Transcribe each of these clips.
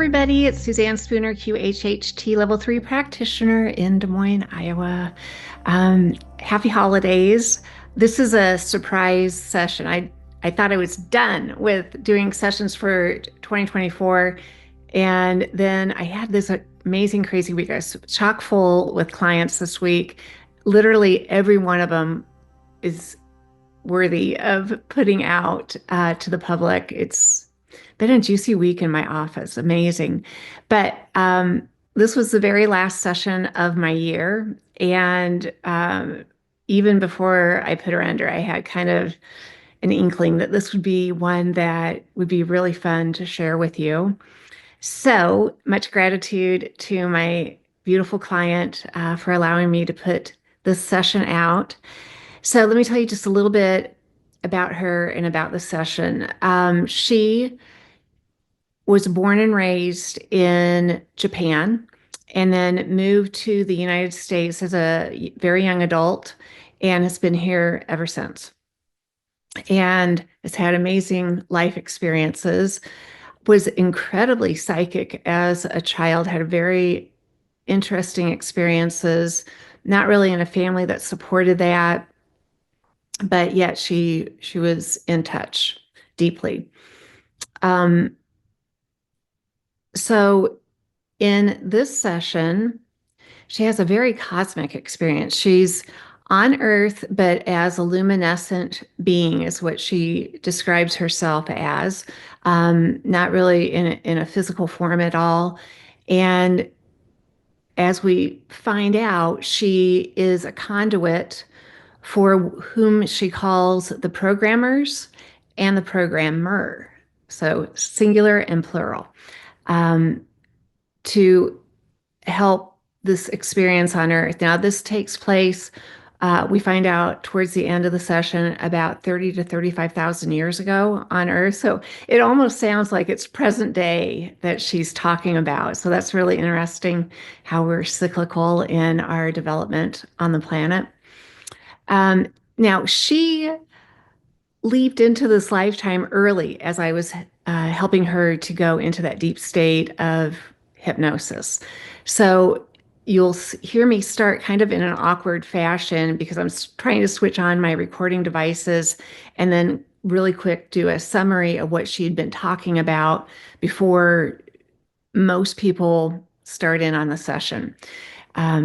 everybody. It's Suzanne Spooner, QHHT Level 3 practitioner in Des Moines, Iowa. Happy holidays. This is a surprise session. I thought I was done with doing sessions for 2024. And then I had this amazing, crazy week. I was chock full with clients this week. Literally every one of them is worthy of putting out to the public. It's been a juicy week in my office, amazing. But this was the very last session of my year. And even before I put her under, I had kind of an inkling that this would be one that would be really fun to share with you. So much gratitude to my beautiful client for allowing me to put this session out. So let me tell you just a little bit about her and about the session. She was born and raised in Japan and then moved to the United States as a very young adult and has been here ever since. And has had amazing life experiences, was incredibly psychic as a child, had very interesting experiences, not really in a family that supported that, but yet she was in touch deeply. So in this session, she has a very cosmic experience. She's on Earth, but as a luminescent being is what she describes herself as, not really in a physical form at all. And as we find out, she is a conduit for whom she calls the programmers and the programmer. So singular and plural. To help this experience on Earth. Now, this takes place, we find out towards the end of the session, about 30 to 35,000 years ago on Earth. So it almost sounds like it's present day that she's talking about. So that's really interesting how we're cyclical in our development on the planet. Now, she leaped into this lifetime early as I was helping her to go into that deep state of hypnosis. So you'll hear me start kind of in an awkward fashion because I'm trying to switch on my recording devices and then really quick do a summary of what she'd been talking about before most people start in on the session.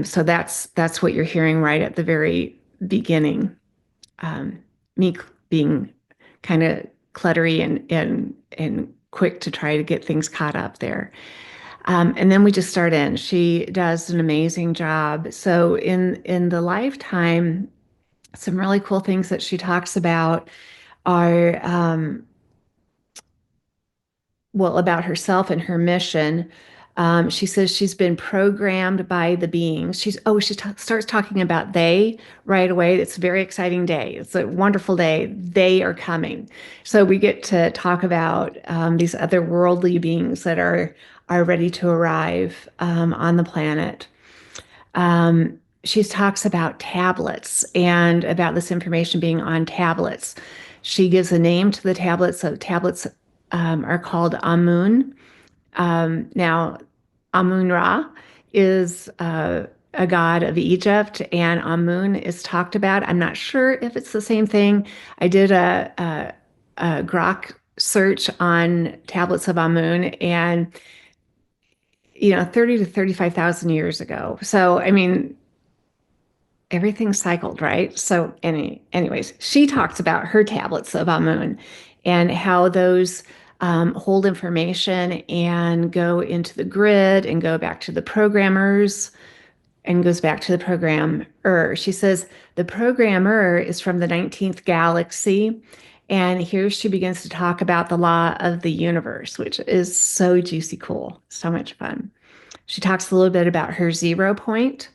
So that's what you're hearing right at the very beginning. Me being kind of cluttery and quick to try to get things caught up there. And then we just start in. She does an amazing job. So in the lifetime, some really cool things that she talks about are, well, about herself and her mission. She says she's been programmed by the beings. She starts talking about they right away. It's a very exciting day. It's a wonderful day. They are coming. So we get to talk about these otherworldly beings that are ready to arrive on the planet. She talks about tablets and about this information being on tablets. She gives a name to the tablets. So tablets are called Amun. Now, Amun-Ra is a god of Egypt, and Amun is talked about. I'm not sure if it's the same thing. I did a Grok search on tablets of Amun, and 30 to 35,000 years ago. So, I mean, everything's cycled, right? So, anyways, she talks about her tablets of Amun and how those hold information and go into the grid and go back to the programmers and goes back to the programmer. She says the programmer is from the 19th galaxy. And here she begins to talk about the law of the universe, which is so juicy cool, so much fun. She talks a little bit about her 0 point,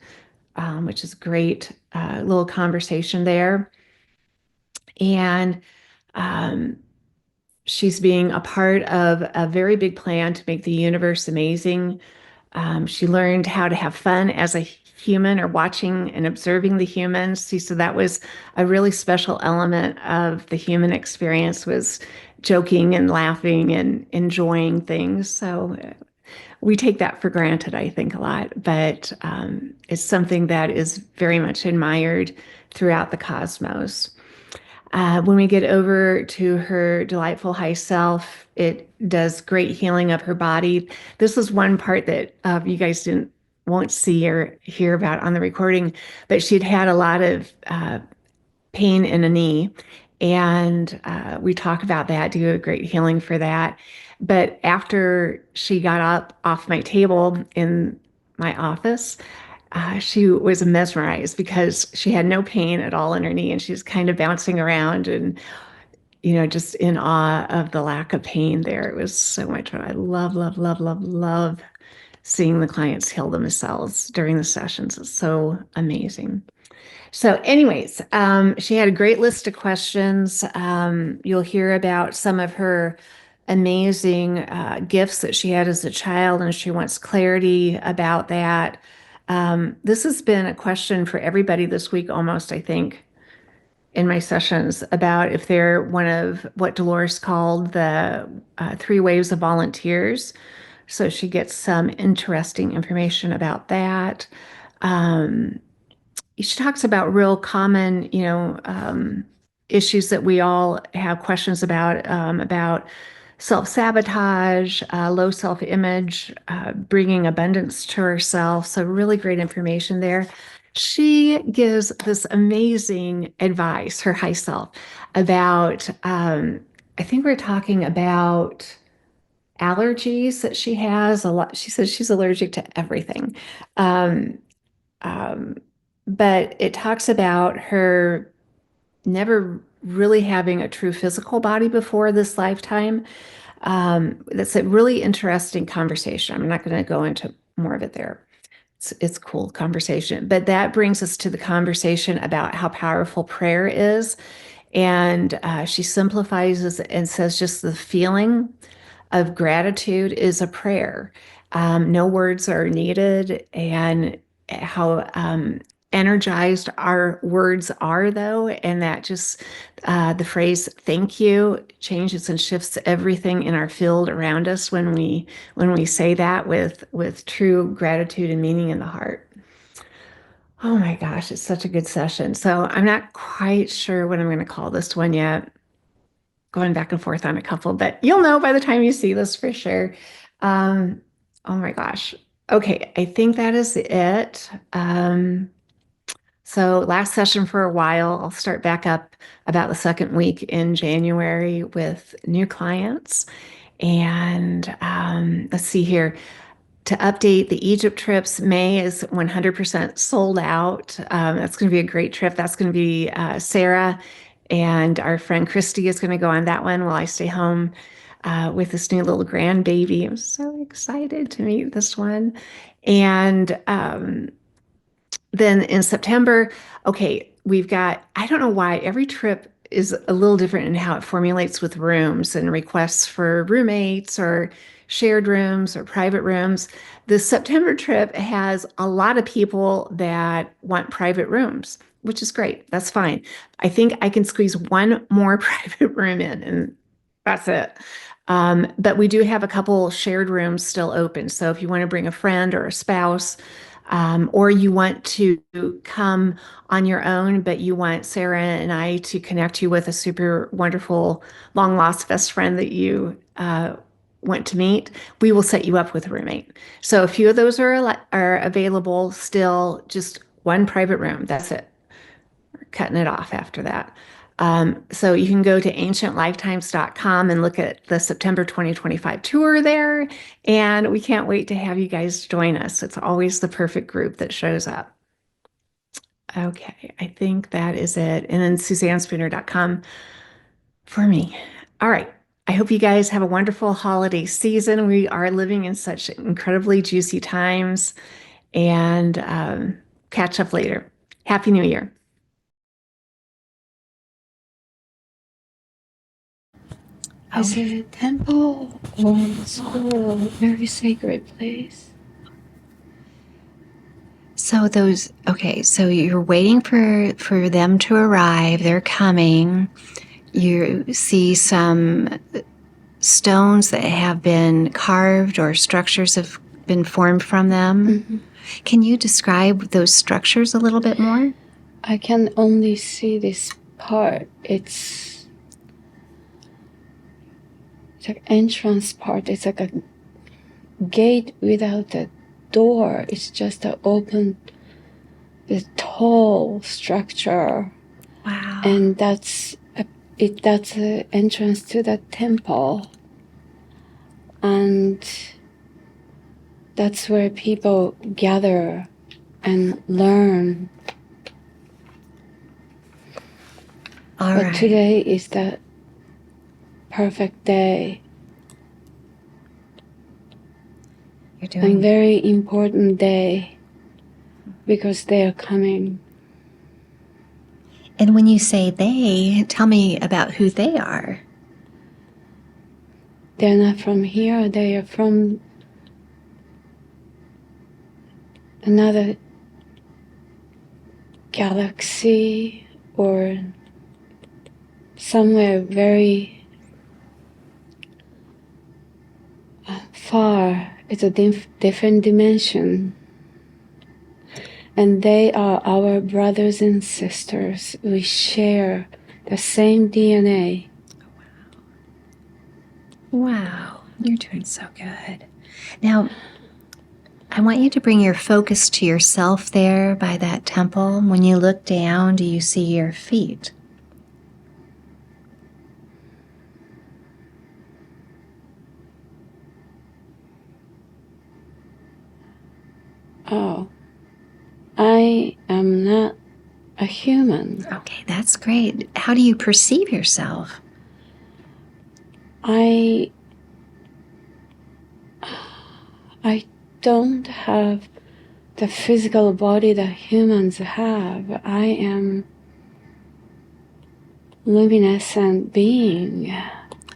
which is a great little conversation there. And she's being a part of a very big plan to make the universe amazing. She learned how to have fun as a human or watching and observing the humans. So that was a really special element of the human experience, was joking and laughing and enjoying things. So we take that for granted, I think, a lot, but it's something that is very much admired throughout the cosmos. When we get over to her delightful high self, it does great healing of her body. This is one part that you guys won't see or hear about on the recording, but she'd had a lot of pain in a knee, and we talk about that, do a great healing for that. But after she got up off my table in my office, she was mesmerized because she had no pain at all in her knee, and she was kind of bouncing around and, just in awe of the lack of pain there. It was so much fun. I love, love, love, love, love seeing the clients heal themselves during the sessions. It's so amazing. So anyways, she had a great list of questions. You'll hear about some of her amazing gifts that she had as a child, and she wants clarity about that. This has been a question for everybody this week, almost, I think, in my sessions, about if they're one of what Dolores called the 3 waves of volunteers. So she gets some interesting information about that. She talks about real common, issues that we all have questions about self-sabotage, low self-image, bringing abundance to herself. So really great information there. She gives this amazing advice, her high self, about, I think we're talking about allergies that she has a lot. She says she's allergic to everything. Um, um, but it talks about her never really having a true physical body before this lifetime. That's a really interesting conversation. I'm not going to go into more of it there. It's cool conversation, but that brings us to the conversation about how powerful prayer is. And she simplifies it and says just the feeling of gratitude is a prayer. No words are needed, and how energized our words are, though, and that just the phrase "thank you" changes and shifts everything in our field around us when we say that with true gratitude and meaning in the heart. Oh my gosh, it's such a good session. So I'm not quite sure what I'm going to call this one yet, going back and forth on a couple, but you'll know by the time you see this for sure. Oh my gosh. Okay, I think that is it. So last session for a while. I'll start back up about the second week in January with new clients. And let's see here. To update the Egypt trips, May is 100% sold out. That's going to be a great trip. That's going to be Sarah and our friend Christy is going to go on that one while I stay home with this new little grandbaby. I'm so excited to meet this one. And then in September, okay, we've got, I don't know why every trip is a little different in how it formulates with rooms and requests for roommates or shared rooms or private rooms. The September trip has a lot of people that want private rooms, which is great. That's fine. I think I can squeeze one more private room in, and that's it. But we do have a couple shared rooms still open. So if you want to bring a friend or a spouse, or you want to come on your own, but you want Sarah and I to connect you with a super wonderful long lost best friend that you want to meet, we will set you up with a roommate. So a few of those are available still, just one private room. That's it. We're cutting it off after that. So you can go to ancientlifetimes.com and look at the September 2025 tour there. And we can't wait to have you guys join us. It's always the perfect group that shows up. Okay, I think that is it. And then SuzanneSpooner.com for me. All right. I hope you guys have a wonderful holiday season. We are living in such incredibly juicy times, and catch up later. Happy New Year. Is it a temple or a school, a very sacred place? So so you're waiting for them to arrive. They're coming. You see some stones that have been carved or structures of been formed from them. Mm-hmm. Can you describe those structures a little bit more? I can only see this part. It's like entrance part. It's like a gate without a door. It's just an open, the tall structure. Wow. And that's the entrance to the temple. And that's where people gather and learn. All but right. Today is the perfect day. You're doing A very important day because they are coming. And when you say they, tell me about who they are. They're not from here. They are from another galaxy or somewhere very far. It's a different dimension. And they are our brothers and sisters. We share the same DNA. Wow, you're doing so good. Now, I want you to bring your focus to yourself there by that temple. When you look down, do you see your feet? Oh, I am not a human. Okay, that's great. How do you perceive yourself? I don't have the physical body that humans have. I am luminescent being.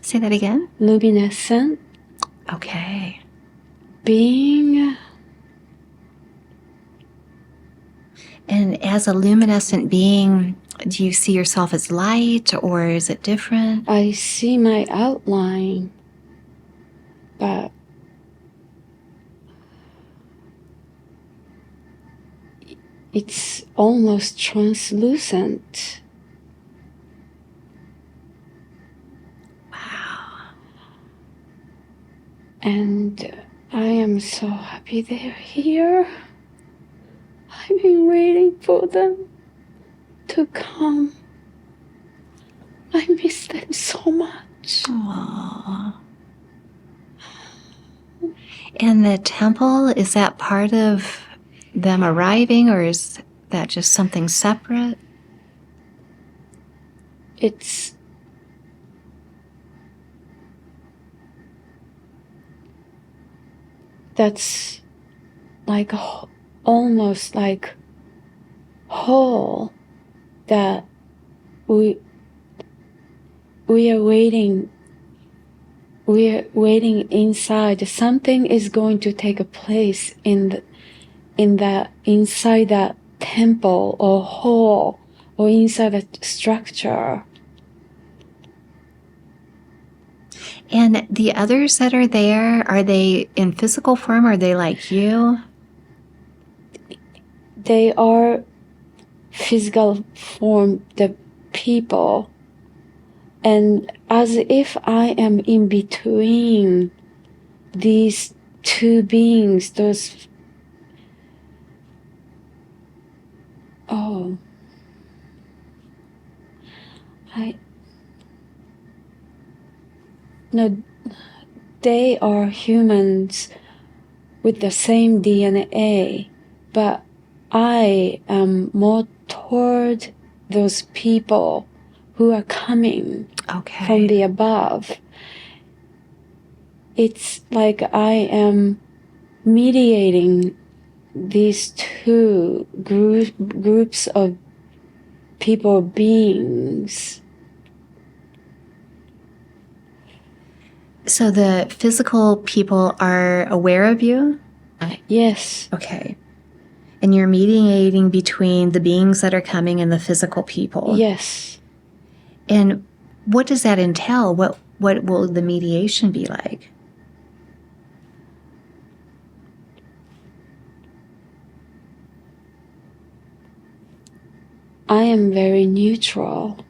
Say that again. Luminescent Okay. being. And as a luminescent being, do you see yourself as light or is it different? I see my outline, but it's almost translucent. Wow. And I am so happy they're here. I've been waiting for them to come. I miss them so much. Aww. And the temple, is that part of them arriving or is that just something separate? That's like almost like hall that we are waiting. We are waiting inside. Something is going to take a place inside that temple or hall or inside that structure. And the others that are there, are they in physical form? Are they like you? They are physical form, the people. And as if I am in between these two beings, no, they are humans with the same DNA, but I am more toward those people who are coming from the above. It's like I am mediating these two groups of people, beings. So the physical people are aware of you? Yes. Okay. And you're mediating between the beings that are coming and the physical people? Yes. And what does that entail? What will the mediation be like? I am very neutral.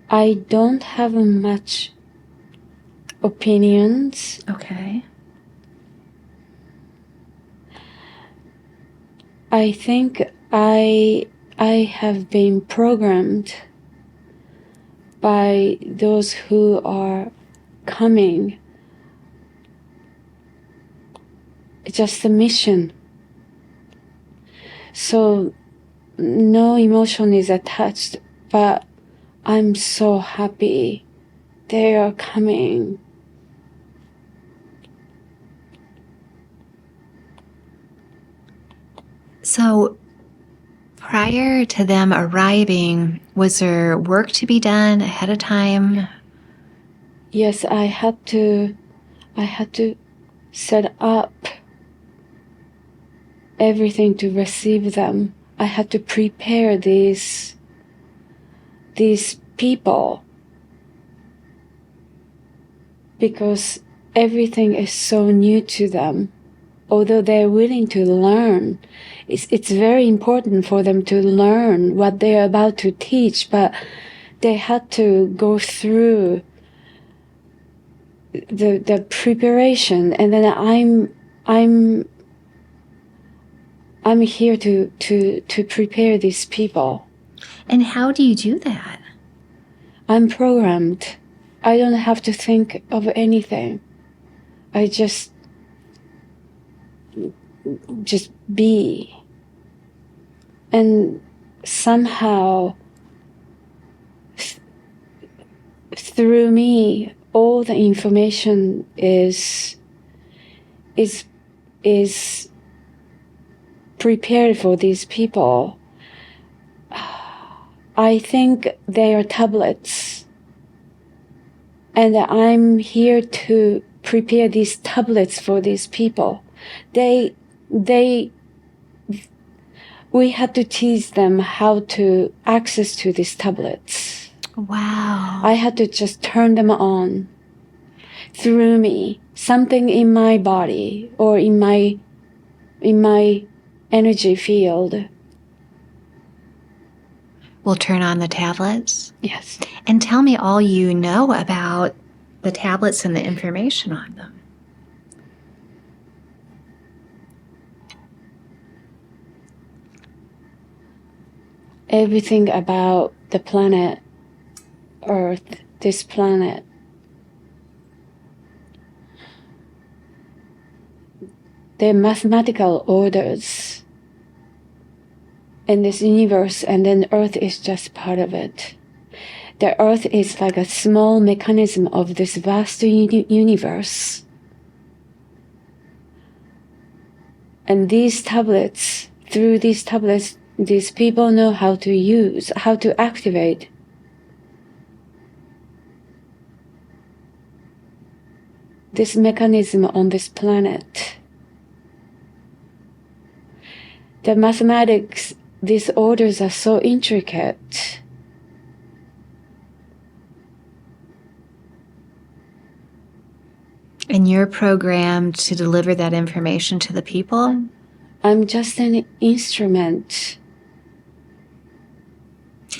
I don't have much opinions. Okay. I think I have been programmed by those who are coming. Just a mission. So no emotion is attached, but I'm so happy they are coming. So prior to them arriving, was there work to be done ahead of time? Yes, I had to set up everything to receive them. I had to prepare these people because everything is so new to them. Although they're willing to learn, it's very important for them to learn what they're about to teach, but they had to go through the preparation, and then I'm here to prepare these people. And how do you do that? I'm programmed. I don't have to think of anything. I just be. And somehow through me all the information is prepared for these people. I think they are tablets, and I'm here to prepare these tablets for these people. We had to teach them how to access to these tablets. Wow. I had to just turn them on through me. Something in my body or in my energy field. We'll turn on the tablets. Yes. And tell me all you know about the tablets and the information on them. Everything about the planet Earth, this planet. The mathematical orders in this universe, and then Earth is just part of it. The Earth is like a small mechanism of this vast universe. And these tablets, through these tablets, these people know how to use, how to activate. This mechanism on this planet. The mathematics, these orders are so intricate. And you're programmed to deliver that information to the people? I'm just an instrument.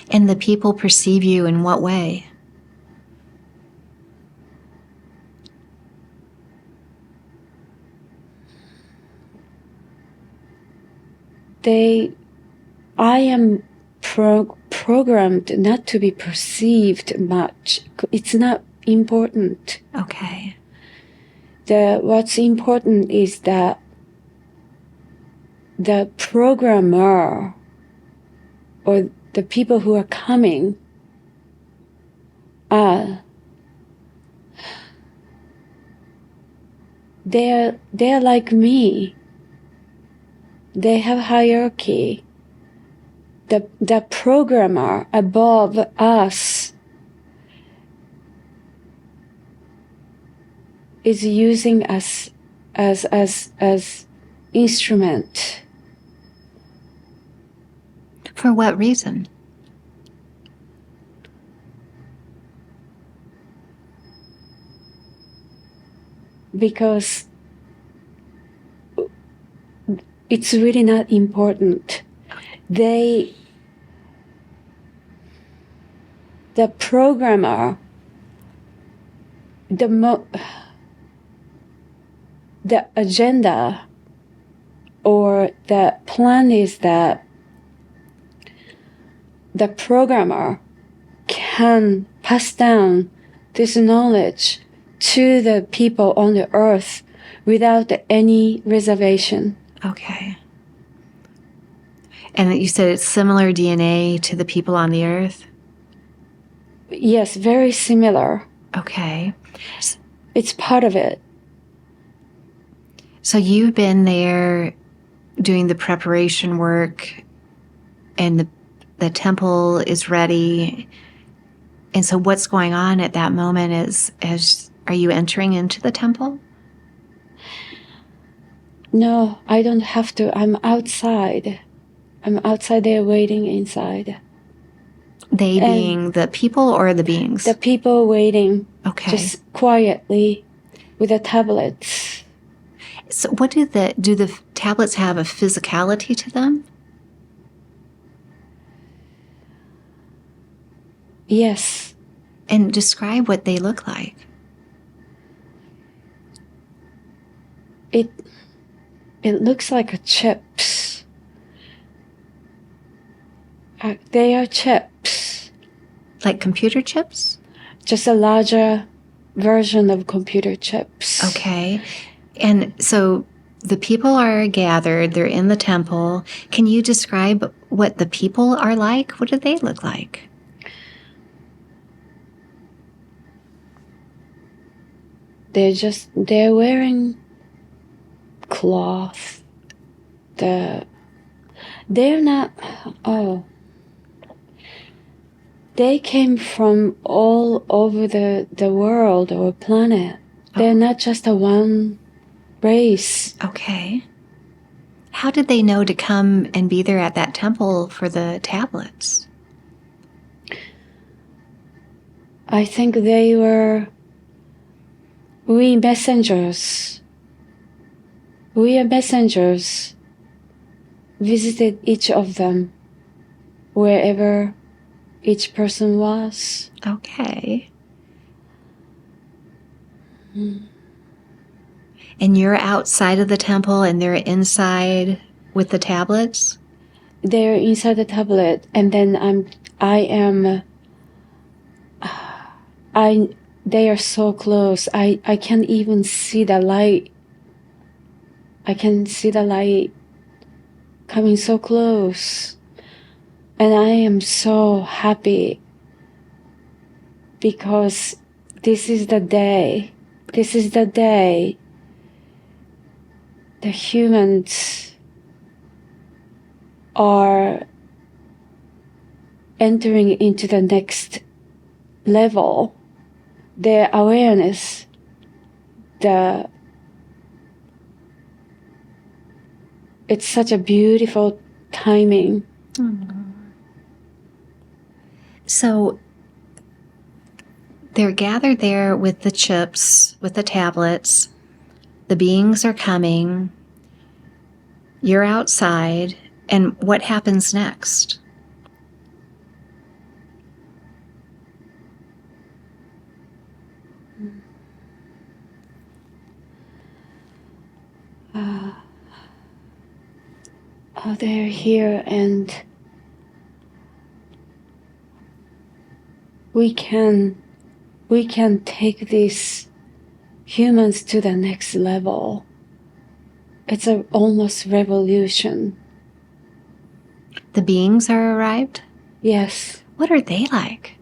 And the people perceive you in what way? I am programmed not to be perceived much. It's not important. Okay. What's important is that the programmer or the people who are coming they're like me. They have hierarchy. The programmer above us is using us as instrument. For what reason? Because it's really not important. The programmer, the agenda or the plan is that the programmer can pass down this knowledge to the people on the earth without any reservation. Okay. And you said it's similar DNA to the people on the earth? Yes, very similar. Okay. It's part of it. So you've been there doing the preparation work, and the temple is ready. And so what's going on at that moment is are you entering into the temple? No, I don't have to. I'm outside. I'm outside there waiting inside. They being the people or the beings? The people waiting. Okay. Just quietly with the tablets. So what do the tablets have a physicality to them? Yes. And describe what they look like. It looks like chips. They are chips. Like computer chips? Just a larger version of computer chips. Okay. And so the people are gathered, they're in the temple. Can you describe what the people are like? What do they look like? They're wearing cloth. They're not, they came from all over the world or planet. They're not just a one race. Okay. How did they know to come and be there at that temple for the tablets? I think they were messengers. We are messengers. Visited each of them wherever each person was. Okay. And you're outside of the temple and they're inside with the tablets? They're inside the tablet, and then they are so close. I can't even see the light. I can see the light coming so close. And I am so happy because this is the day. This is the day the humans are entering into the next level. Their awareness, it's such a beautiful timing. So they're gathered there with the chips, with the tablets. The beings are coming. You're outside. And what happens next? They're here, and we can take these humans to the next level. It's almost revolution. The beings are arrived? Yes. What are they like?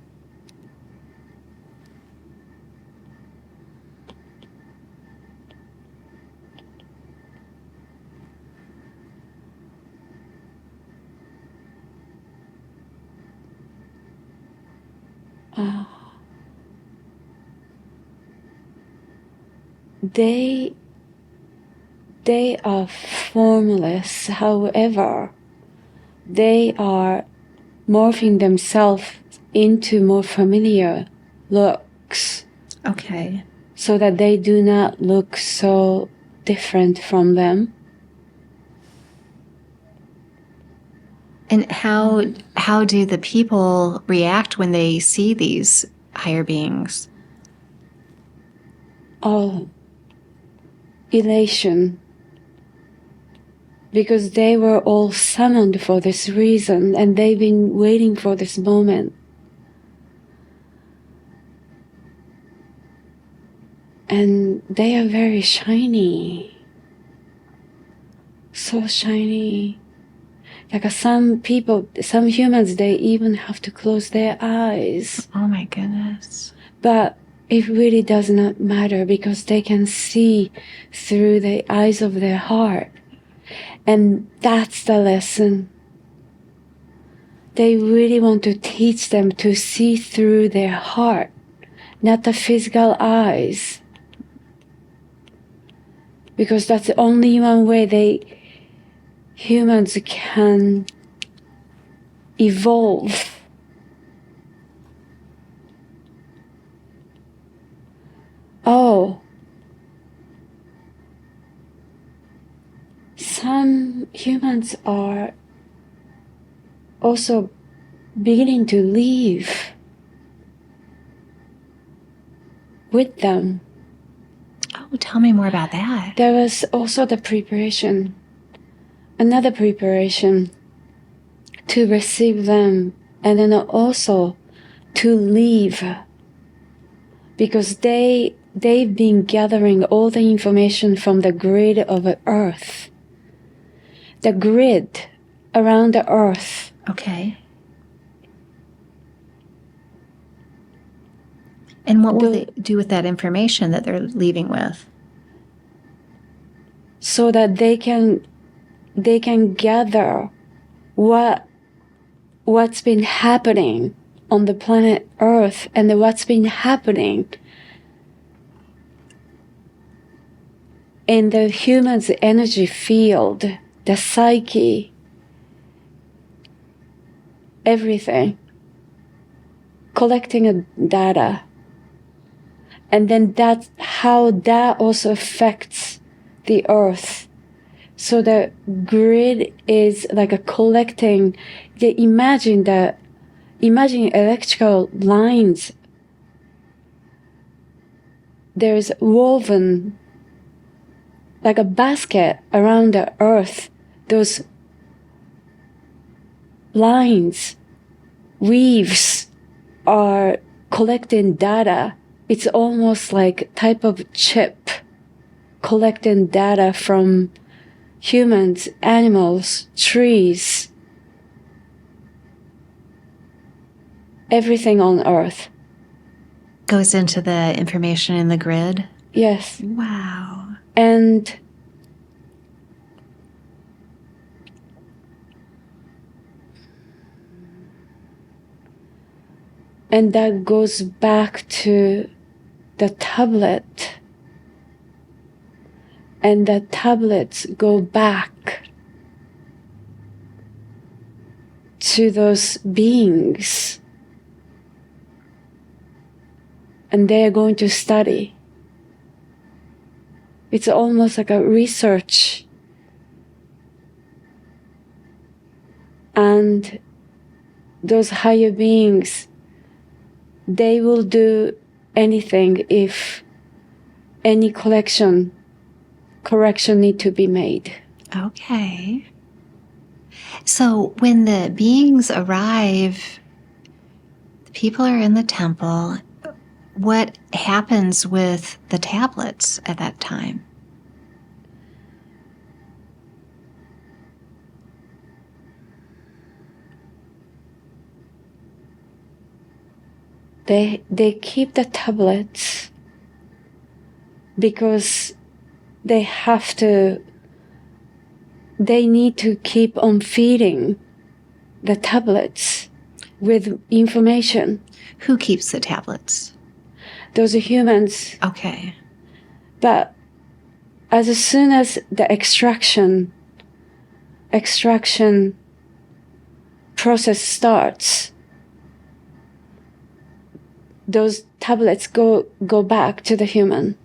They are formless. However, they are morphing themselves into more familiar looks. Okay. So that they do not look so different from them. And how do the people react when they see these higher beings? Oh, elation. Because they were all summoned for this reason, and they've been waiting for this moment. And they are very shiny. So shiny. Like some people, some humans, they even have to close their eyes. Oh my goodness. But it really does not matter because they can see through the eyes of their heart. And that's the lesson. They really want to teach them to see through their heart, not the physical eyes. Because that's the only one way humans can evolve. Oh, some humans are also beginning to leave with them. Oh, tell me more about that. There was also the preparation, another preparation to receive them, and then also to leave, because they've been gathering all the information from the grid of Earth. The grid around the Earth. Okay. And what will they do with that information that they're leaving with? So that they can gather what's been happening on the planet Earth and what's been happening in the human's energy field, the psyche, everything, collecting data. And then that's how that also affects the Earth. So the grid is like a collecting, imagine electrical lines. There's woven like a basket around the Earth. Those lines, weaves are collecting data. It's almost like a type of chip collecting data from humans, animals, trees, everything on Earth. Goes into the information in the grid? Yes. Wow. And that goes back to the tablet. And the tablets go back to those beings. And they're going to study. It's almost like a research. And those higher beings, they will do anything if any correction need to be made. Okay. So when the beings arrive, the people are in the temple. What happens with the tablets at that time? They keep the tablets because they need to keep on feeding the tablets with information. Who keeps the tablets? Those are humans. Okay. But as soon as the extraction process starts, those tablets go back to the human.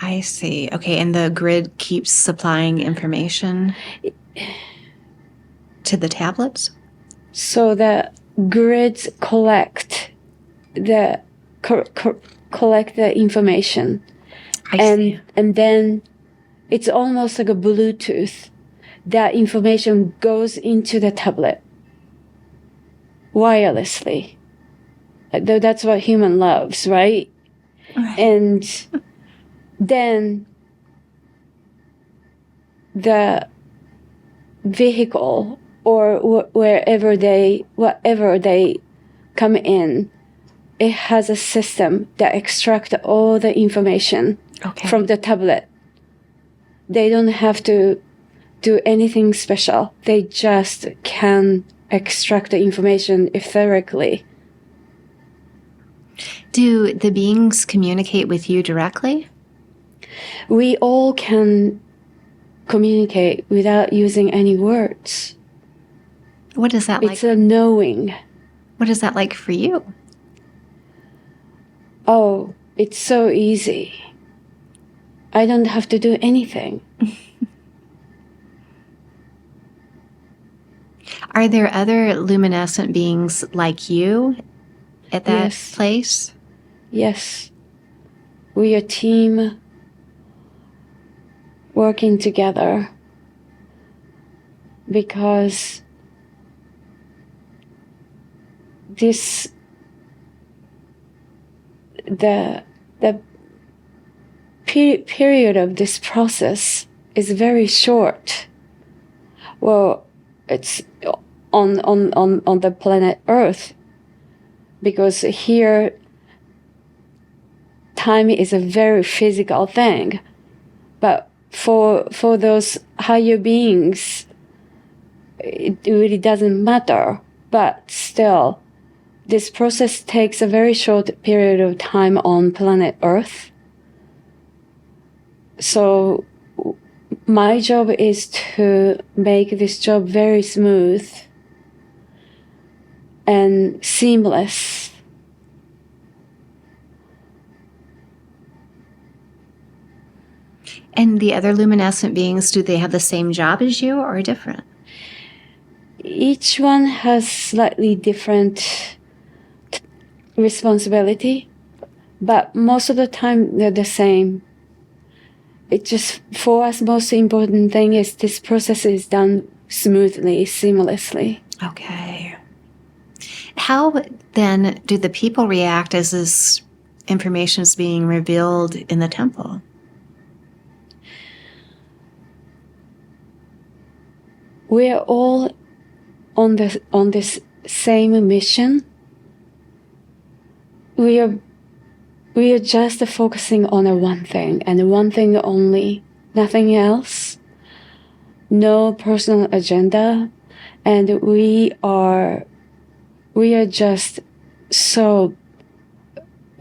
I see. Okay, and the grid keeps supplying information? to the tablets? So the grids collect the information. I see. And then it's almost like a Bluetooth. That information goes into the tablet wirelessly. That's what human loves, right? Right. And then the vehicle or whatever they come in, it has a system that extracts all the information from the tablet. They don't have to do anything special. They just can extract the information etherically. Do the beings communicate with you directly? We all can communicate without using any words. What is that like? It's a knowing. What is that like for you? Oh, it's so easy. I don't have to do anything. Are there other luminescent beings like you at that Yes. place? Yes. We are a team working together because the period of this process is very short. Well, it's on the planet Earth, because here time is a very physical thing. But for those higher beings, it really doesn't matter. But still, this process takes a very short period of time on planet Earth. So my job is to make this job very smooth and seamless. And the other luminescent beings, do they have the same job as you or different? Each one has slightly different responsibility, but most of the time they're the same. It just, for us, most important thing is this process is done smoothly, seamlessly. Okay. How then do the people react as this information is being revealed in the temple? We're all on this same mission. We are just focusing on one thing and one thing only, nothing else. No personal agenda, and we are just so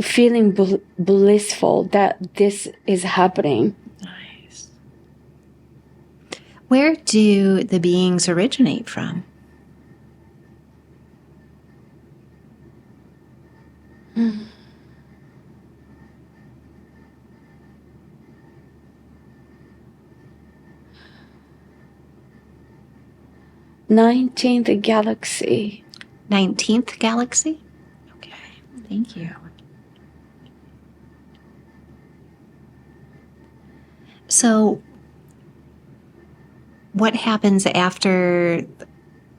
feeling blissful that this is happening. Nice. Where do the beings originate from? Mm. 19th galaxy. 19th galaxy? Okay, thank you. So, what happens after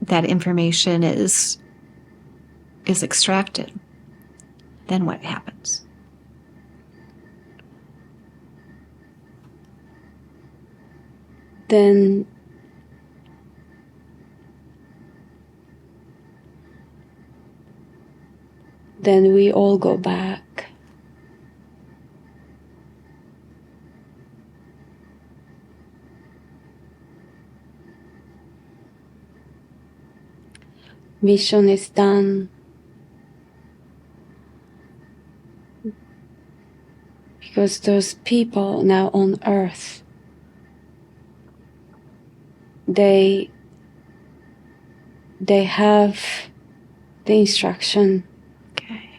that information is extracted? Then what happens? Then we all go back. Mission is done. Because those people now on Earth, they have the instruction. Okay.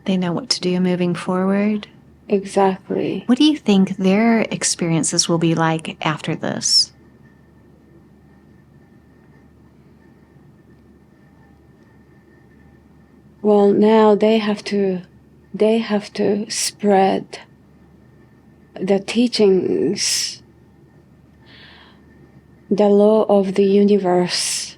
They know what to do moving forward. Exactly. What do you think their experiences will be like after this? Well, now they have to spread the teachings, the law of the universe.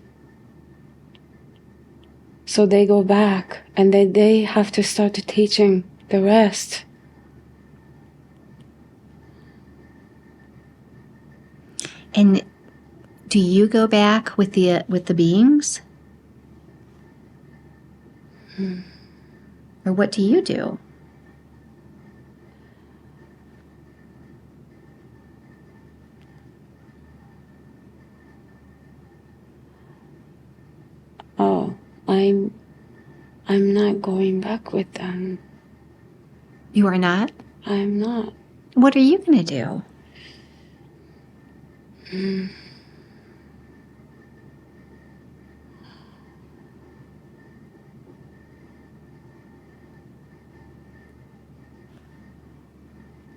So they go back and they have to start teaching the rest. And do you go back with the beings? Or what do you do? Oh, I'm not going back with them. You are not? I'm not. What are you going to do?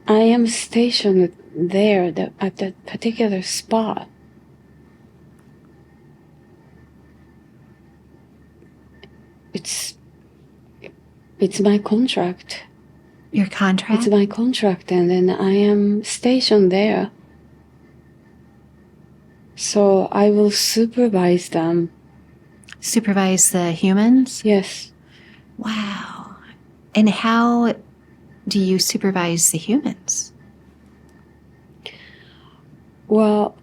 I am stationed there at that particular spot. It's my contract. Your contract? It's my contract, and then I am stationed there. So I will supervise them. Supervise the humans? Yes. Wow. And how do you supervise the humans? Well,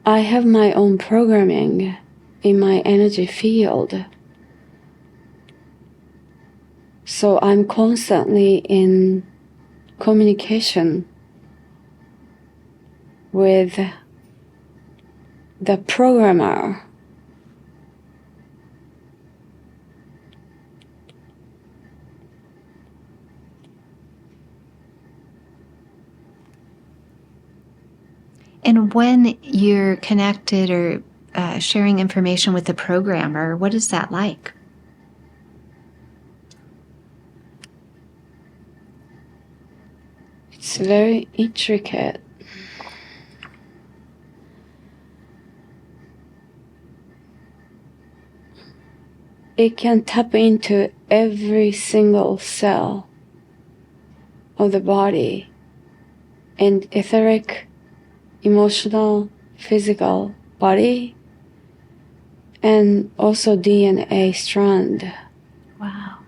I have my own programming in my energy field. So I'm constantly in communication with the programmer. And when you're connected or sharing information with the programmer, what is that like? It's very intricate. It can tap into every single cell of the body, and etheric, emotional, physical body, and also DNA strand. Wow.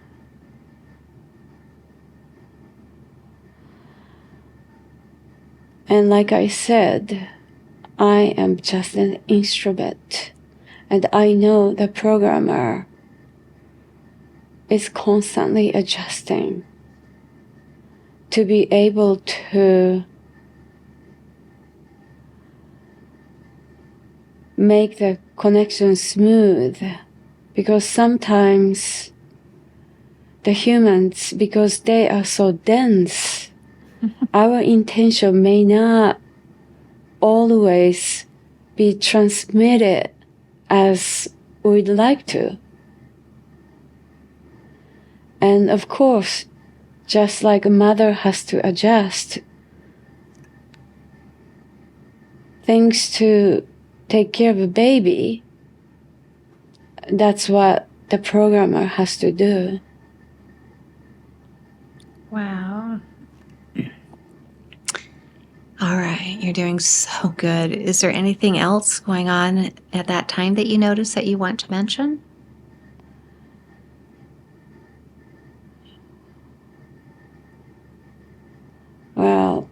And like I said, I am just an instrument, and I know the programmer is constantly adjusting to be able to make the connection smooth, because sometimes the humans, because they are so dense, our intention may not always be transmitted as we'd like to. And of course, just like a mother has to adjust things to take care of a baby, that's what the programmer has to do. Wow. All right, you're doing so good. Is there anything else going on at that time that you noticed that you want to mention? Well,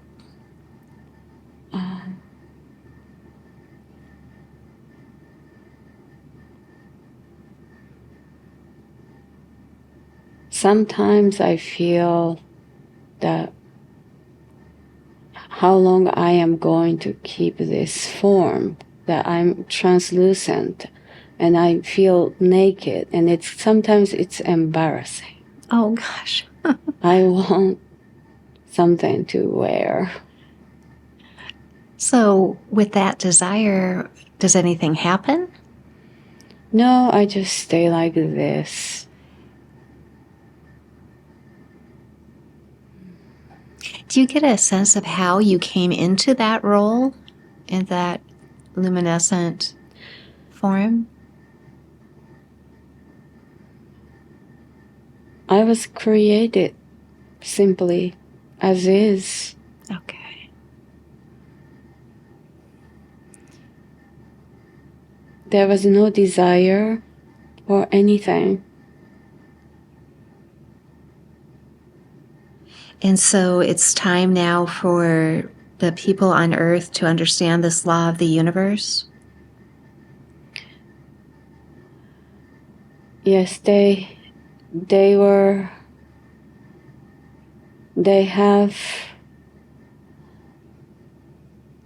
sometimes I feel that how long I am going to keep this form, that I'm translucent and I feel naked, and sometimes it's embarrassing. Oh, gosh. I want something to wear. So, with that desire, does anything happen? No, I just stay like this. Do you get a sense of how you came into that role in that luminescent form? I was created simply as is. Okay. There was no desire or anything. And so it's time now for the people on Earth to understand this law of the universe? Yes, they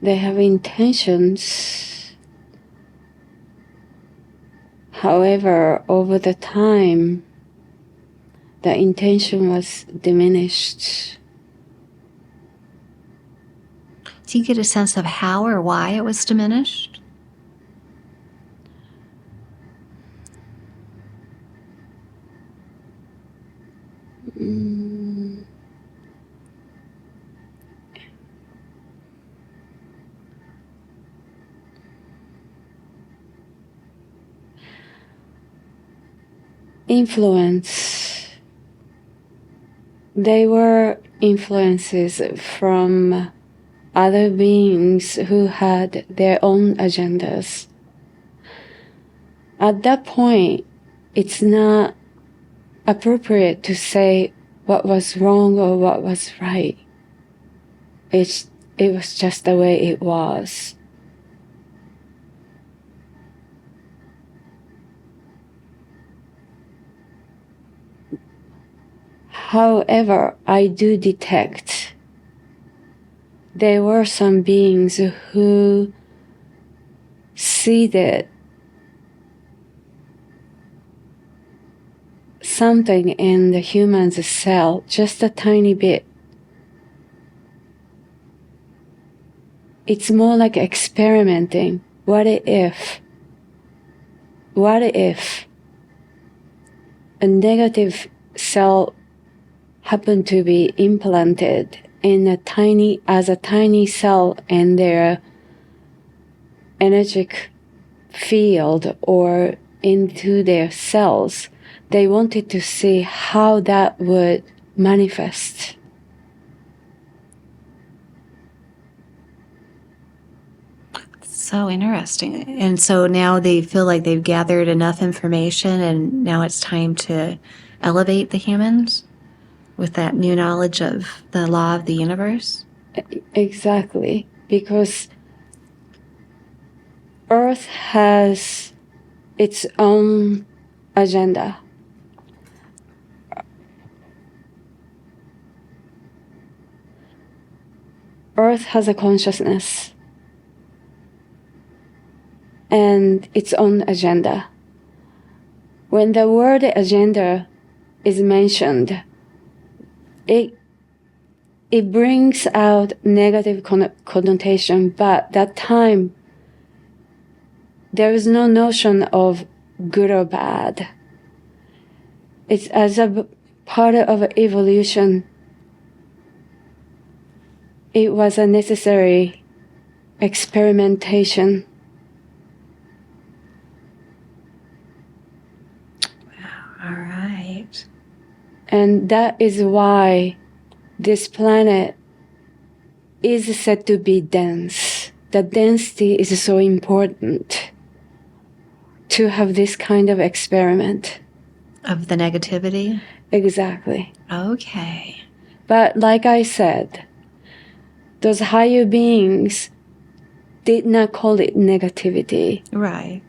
have intentions. However, over the time, the intention was diminished. Do you get a sense of how or why it was diminished? Influence. They were influences from other beings who had their own agendas. At that point, it's not appropriate to say what was wrong or what was right. It was just the way it was. However, I do detect there were some beings who seeded something in the human's cell, just a tiny bit. It's more like experimenting. What if a negative cell happened to be implanted in a tiny cell in their energetic field or into their cells? They wanted to see how that would manifest. So interesting. And so now they feel like they've gathered enough information and now it's time to elevate the humans with that new knowledge of the law of the universe? Exactly. Because Earth has its own agenda. Earth has a consciousness and its own agenda. When the word agenda is mentioned, it brings out negative connotation, but that time there is no notion of good or bad. It's as a part of evolution. It was a necessary experimentation. All right. And that is why this planet is said to be dense. The density is so important to have this kind of experiment. Of the negativity? Exactly. Okay. But like I said, those higher beings did not call it negativity. Right.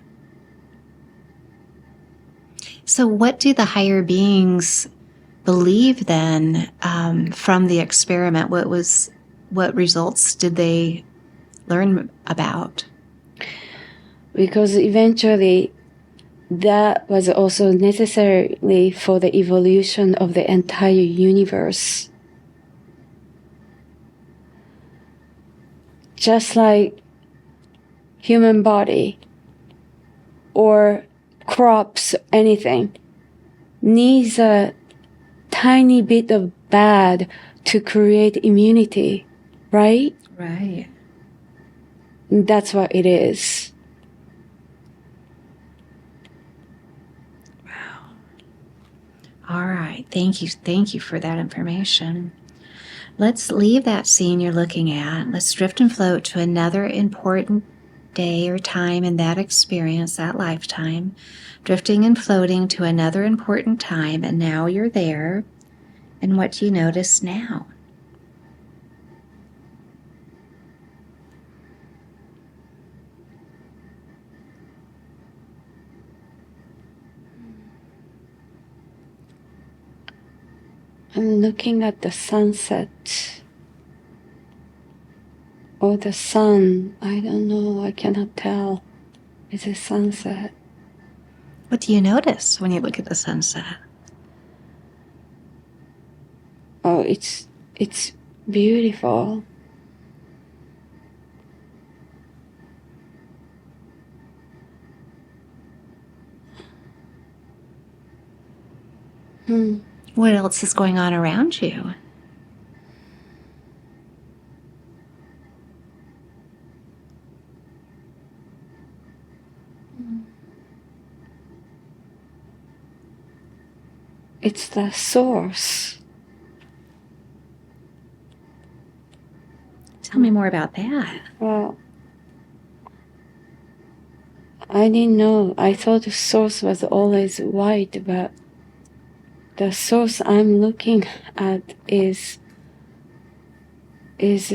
So what do the higher beings believe then from the experiment? What results did they learn about? Because eventually that was also necessary for the evolution of the entire universe. Just like human body or crops, anything, needs a tiny bit of bad to create immunity, right? Right. That's what it is. Wow. All right. Thank you. Thank you for that information. Let's leave that scene you're looking at. Let's drift and float to another important day or time in that experience, that lifetime. Drifting and floating to another important time, and now you're there. And what do you notice now? I'm looking at the sunset or the sun. I don't know. I cannot tell. It's a sunset. What do you notice when you look at the sunset? Oh, it's beautiful. What else is going on around you? It's the source. Tell me more about that. Well, I didn't know. I thought the source was always white, but the source I'm looking at is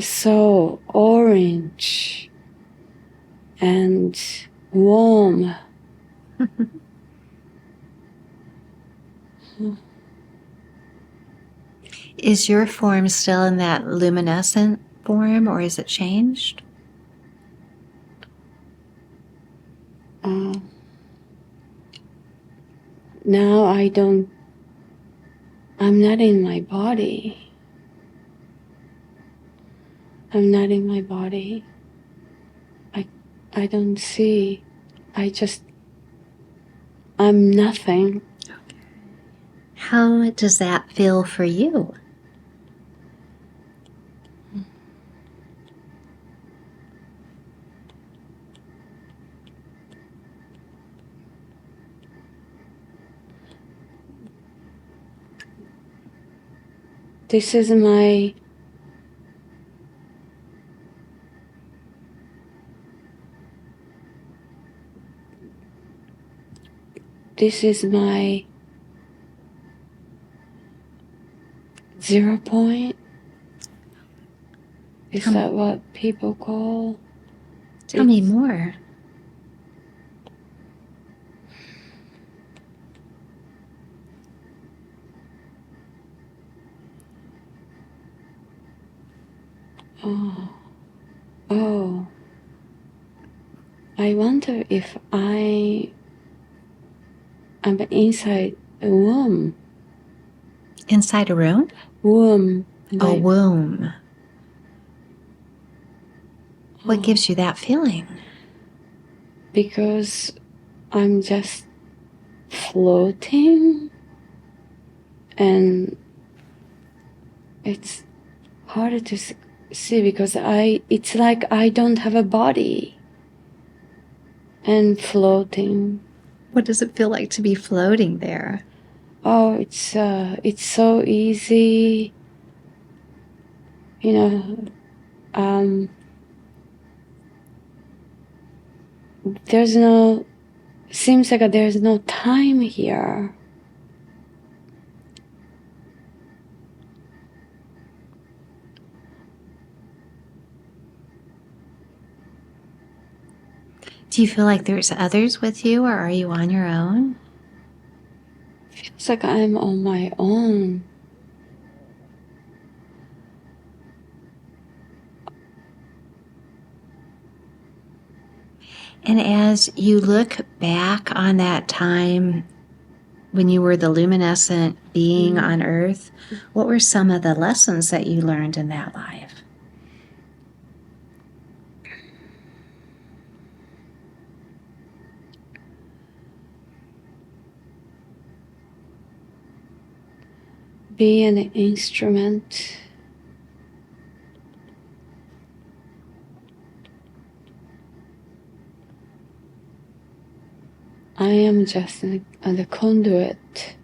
so orange and warm. Is your form still in that luminescent form, or is it changed? Now I'm not in my body. I'm not in my body. I don't see. I'm nothing. How does that feel for you? This is my This is my 0 point. Is that what people call? Tell me more. Oh. I wonder if I'm inside a womb. Inside a room? Womb. A womb. What gives you that feeling? Because I'm just floating, and it's harder to see because it's like I don't have a body and floating. What does it feel like to be floating there? Oh, it's so easy. You know, seems like there's no time here. Do you feel like there's others with you, or are you on your own? Feels like I'm on my own. And as you look back on that time when you were the luminescent being on Earth, what were some of the lessons that you learned in that life? Be an instrument I am just the conduit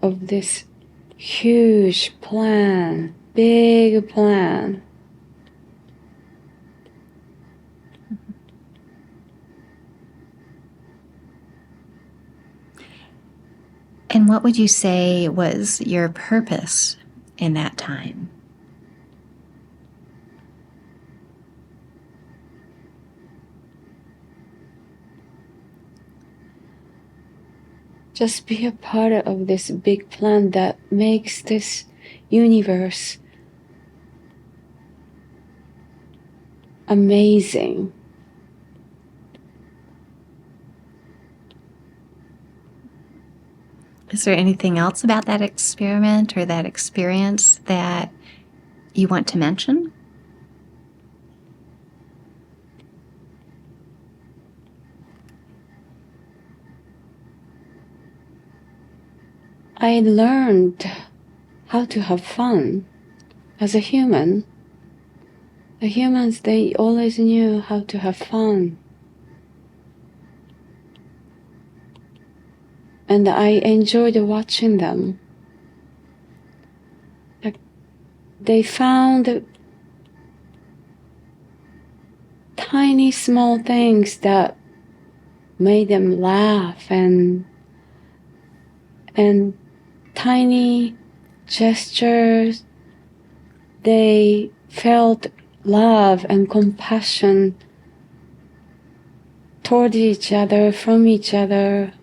of this huge plan, big plan. And what would you say was your purpose in that time? Just be a part of this big plan that makes this universe amazing. Is there anything else about that experiment or that experience that you want to mention? I learned how to have fun as a human. The humans, they always knew how to have fun. And I enjoyed watching them. They found tiny small things that made them laugh, and tiny gestures. They felt love and compassion toward each other, from each other.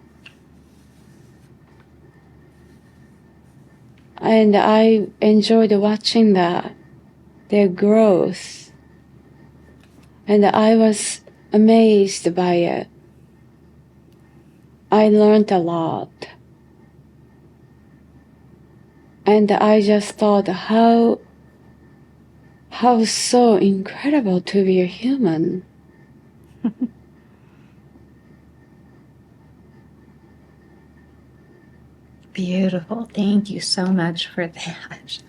And I enjoyed watching that, their growth. And I was amazed by it. I learned a lot. And I just thought how so incredible to be a human. Beautiful. Thank you so much for that.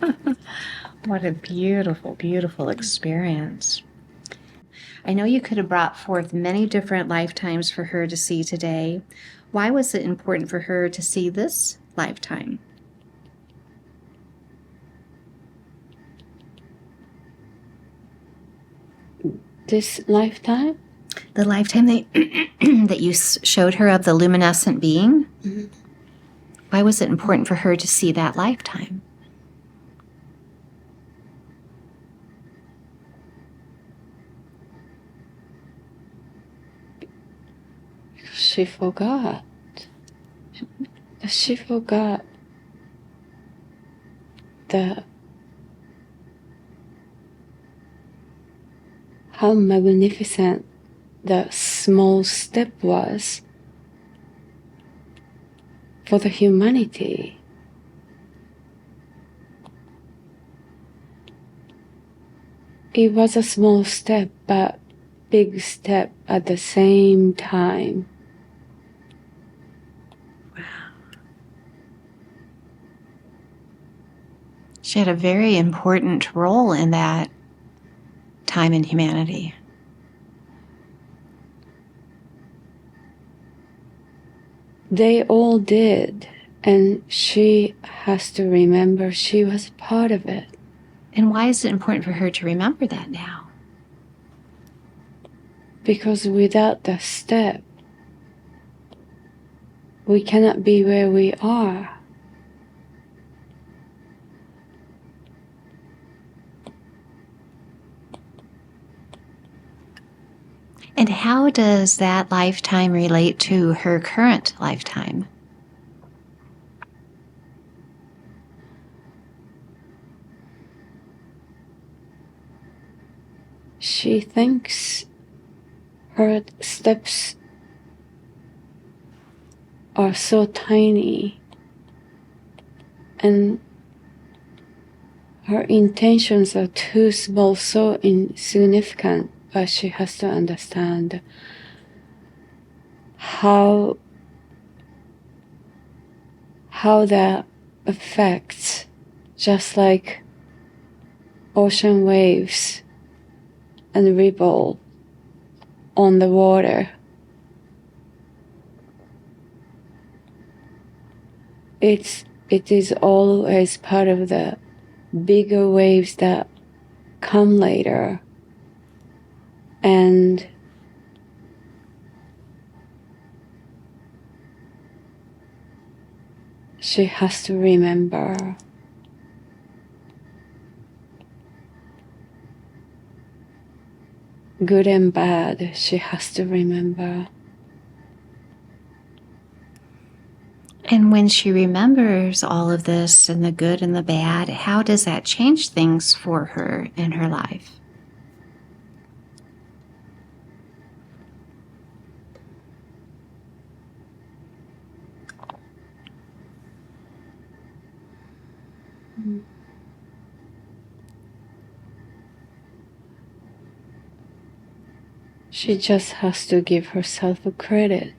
What a beautiful, beautiful experience. I know you could have brought forth many different lifetimes for her to see today. Why was it important for her to see this lifetime? This lifetime? The lifetime that you showed her of the luminescent being? Mm-hmm. Why was it important for her to see that lifetime? She forgot. She forgot how magnificent the small step was for the humanity. It was a small step, but big step at the same time. She had a very important role in that time in humanity. They all did, and she has to remember she was part of it. And why is it important for her to remember that now? Because without the step, we cannot be where we are. And how does that lifetime relate to her current lifetime? She thinks her steps are so tiny, and her intentions are too small, so insignificant. But she has to understand how that affects, just like ocean waves and ripple on the water. it is always part of the bigger waves that come later. And she has to remember. Good and bad, she has to remember. And when she remembers all of this and the good and the bad, how does that change things for her in her life? She just has to give herself a credit.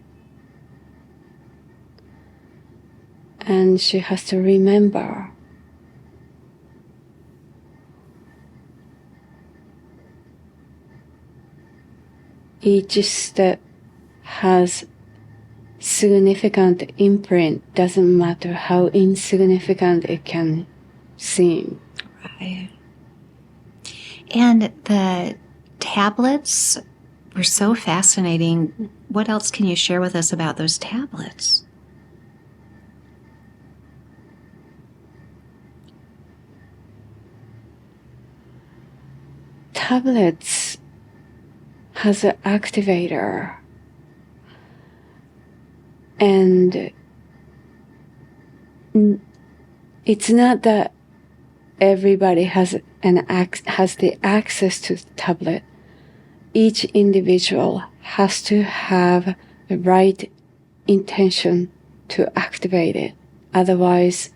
And she has to remember. Each step has significant imprint, doesn't matter how insignificant it can seem. Right. And the tablets were so fascinating. What else can you share with us about those tablets? Tablets has an activator, and it's not that everybody has the access to the tablet. Each individual has to have the right intention to activate it, otherwise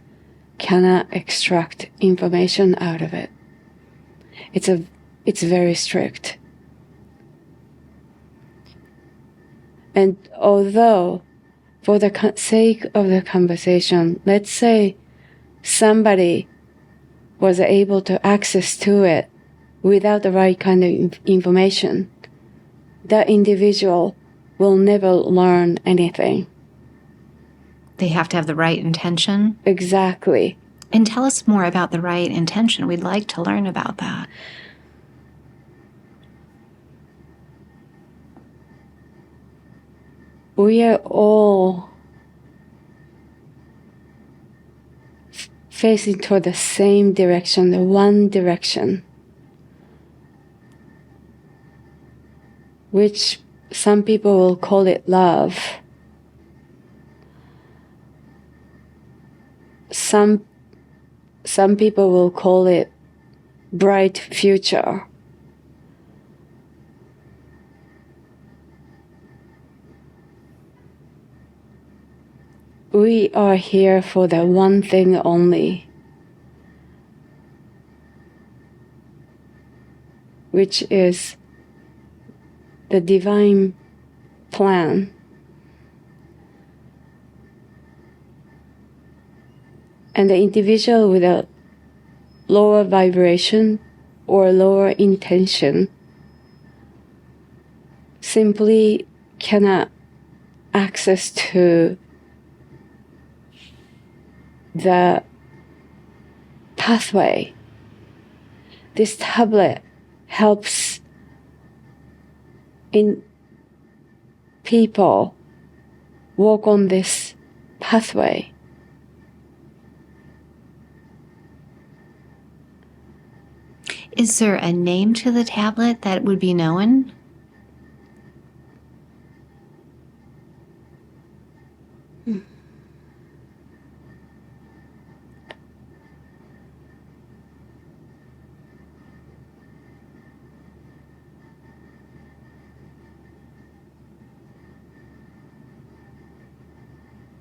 cannot extract information out of it. It's very strict. And although, for the sake of the conversation, let's say somebody was able to access to it without the right kind of information, that individual will never learn anything. They have to have the right intention? Exactly. And tell us more about the right intention. We'd like to learn about that. We are all facing toward the same direction, the one direction, which some people will call it love. Some people will call it bright future. We are here for the one thing only, which is the divine plan. And the individual with a lower vibration or lower intention simply cannot access to the pathway. This tablet helps in people walk on this pathway. Is there a name to the tablet that would be known?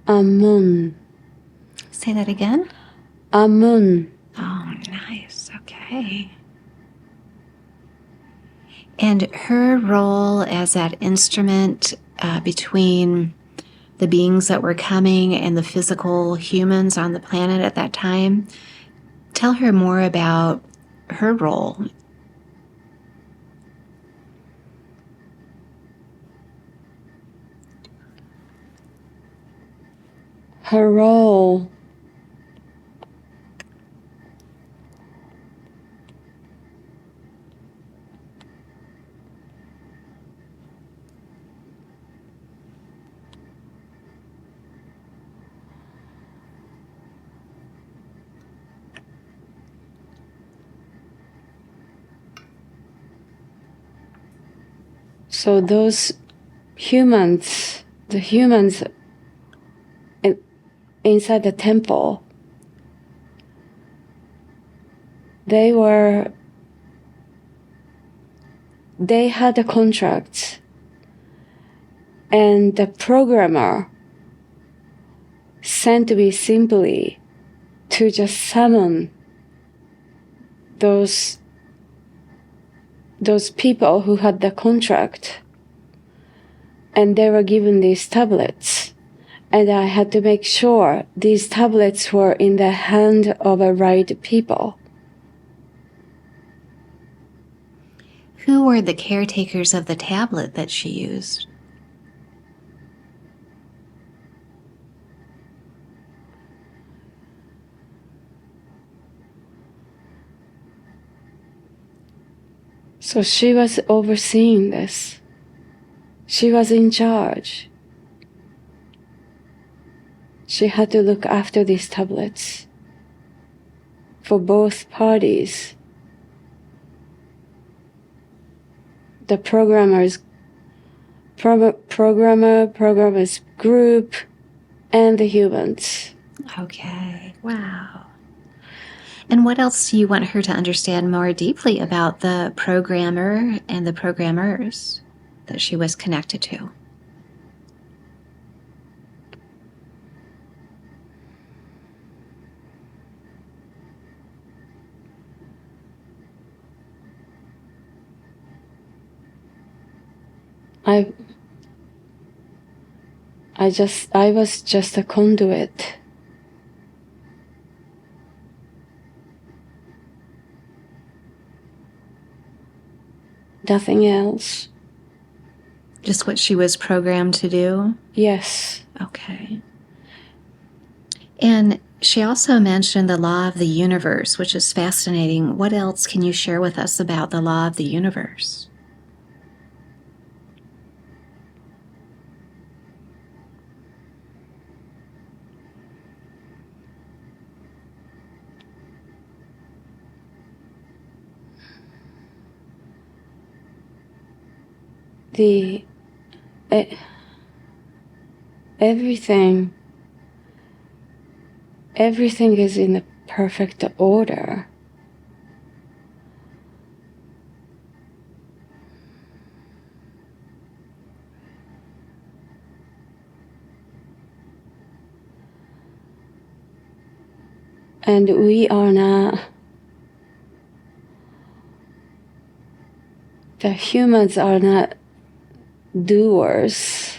Amun. Say that again. Amun. Oh, nice. Okay. And her role as that instrument between the beings that were coming and the physical humans on the planet at that time, tell her more about her role. Her role So those humans, the humans inside the temple, they had a contract, and the programmer sent me simply to just summon those people who had the contract, and they were given these tablets, and I had to make sure these tablets were in the hand of the right people. Who were the caretakers of the tablet that she used? So she was overseeing this. She was in charge. She had to look after these tablets for both parties. The programmer's group, and the humans. Okay, wow. And what else do you want her to understand more deeply about the programmer and the programmers that she was connected to? I was just a conduit. Nothing else. Just what she was programmed to do? Yes. Okay. And she also mentioned the law of the universe, which is fascinating. What else can you share with us about the law of the universe? Everything is in a perfect order. And we are not, the humans are not doers.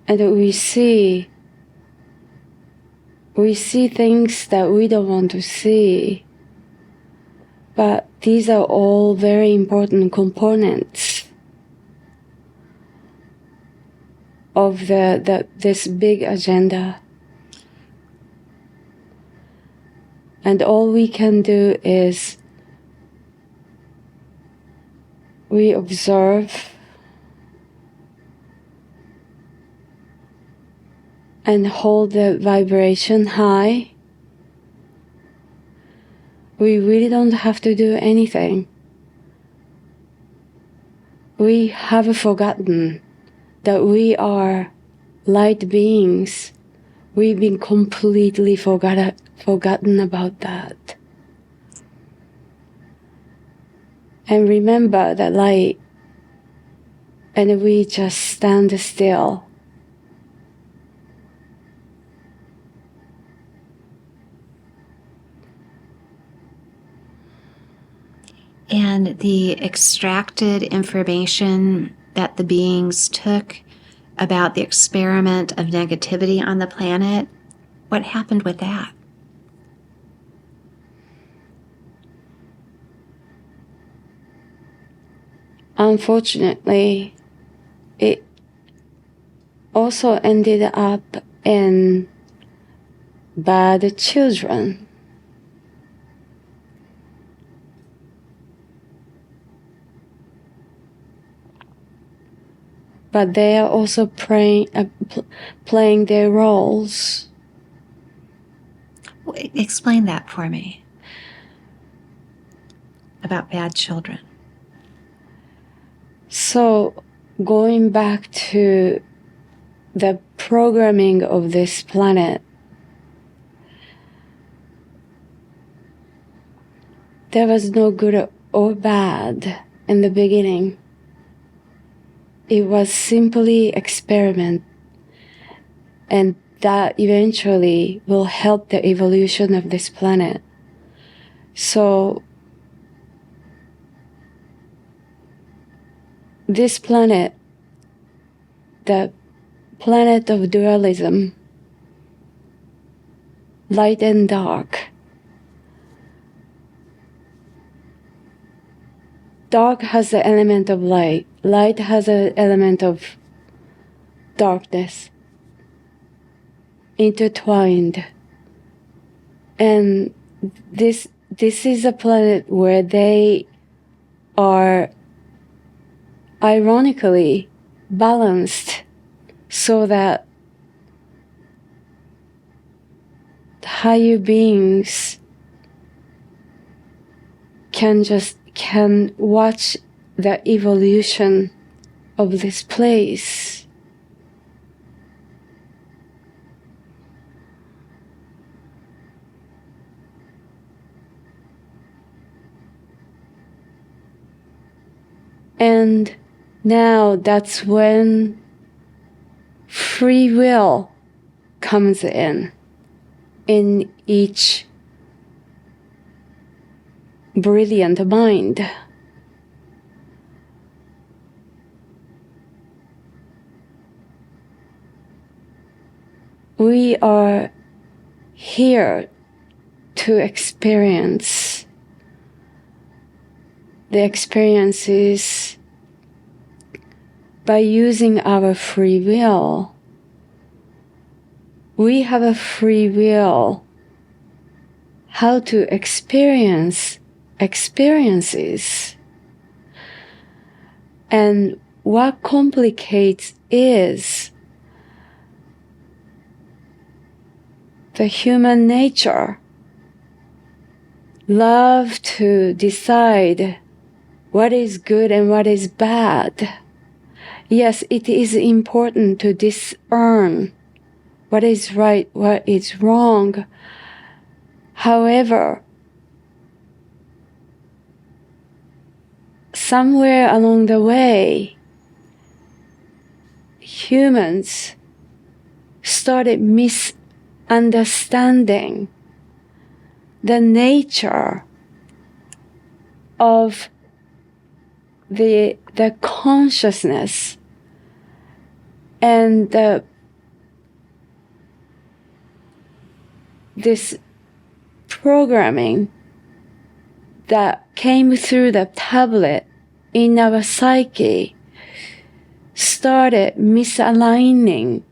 And we see things that we don't want to see. But these are all very important components of this big agenda. And all we can do is we observe and hold the vibration high. We really don't have to do anything. We have forgotten that we are light beings. We've been completely forgotten about that. And remember that light, and we just stand still. And the extracted information that the beings took about the experiment of negativity on the planet, what happened with that? Unfortunately, it also ended up in bad children. But they are also playing their roles. Explain that for me. about bad children. So going back to the programming of this planet, there was no good or bad in the beginning. It was simply experiment, and that eventually will help the evolution of this planet. So this planet, the planet of dualism, light and dark. Dark has the element of light. Light has an element of darkness. Intertwined. And this is a planet where they are ironically balanced so that higher beings can watch the evolution of this place. And now that's when free will comes in each brilliant mind. We are here to experience the experiences by using our free will. We have a free will how to experience experiences. And what complicates is the human nature. Love to decide what is good and what is bad. Yes, it is important to discern what is right, what is wrong. However, somewhere along the way, humans started misunderstanding the nature of the consciousness and this programming that came through the tablet in our psyche started misaligning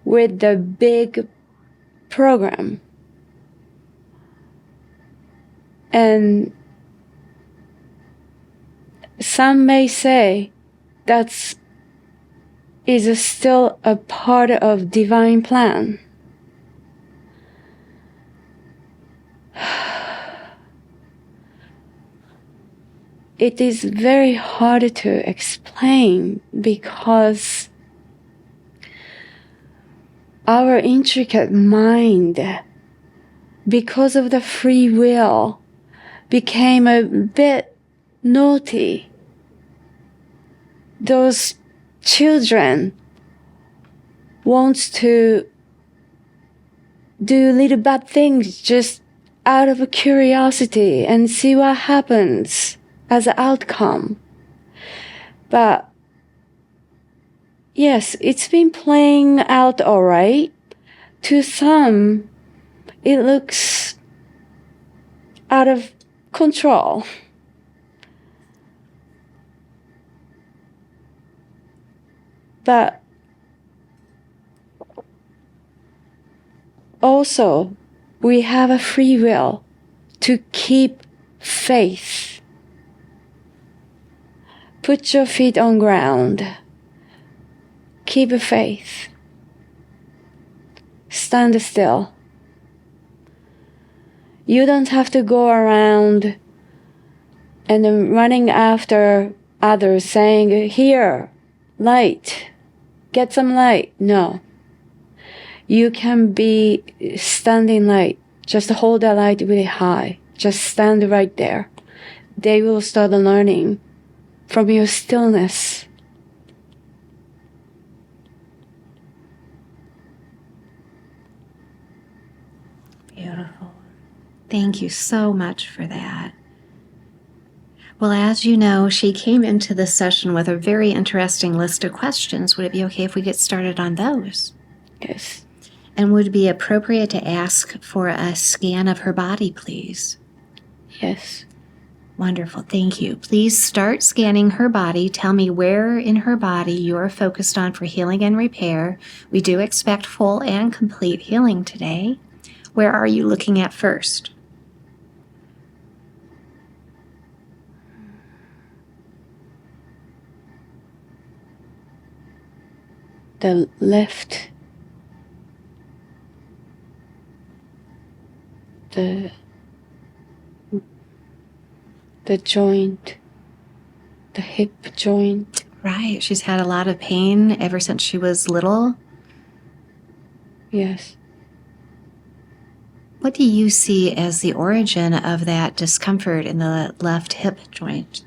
with the big program. And some may say that is still a part of divine plan. It is very hard to explain because our intricate mind, because of the free will, became a bit naughty. Those children wants to do little bad things just out of curiosity and see what happens as an outcome. But yes, it's been playing out all right. To some, it looks out of control. But also, we have a free will to keep faith. Put your feet on ground. Keep faith. Stand still. You don't have to go around and then running after others saying, here, light, get some light. No. You can be standing light. Just hold the light really high. Just stand right there. They will start learning from your stillness. Beautiful. Thank you so much for that. Well, as you know, she came into this session with a very interesting list of questions. Would it be okay if we get started on those? Yes. And would it be appropriate to ask for a scan of her body, please? Yes. Wonderful. Thank you. Please start scanning her body. Tell me where in her body you are focused on for healing and repair. We do expect full and complete healing today. Where are you looking at first? The left. The joint, the hip joint. Right. She's had a lot of pain ever since she was little. Yes. What do you see as the origin of that discomfort in the left hip joint?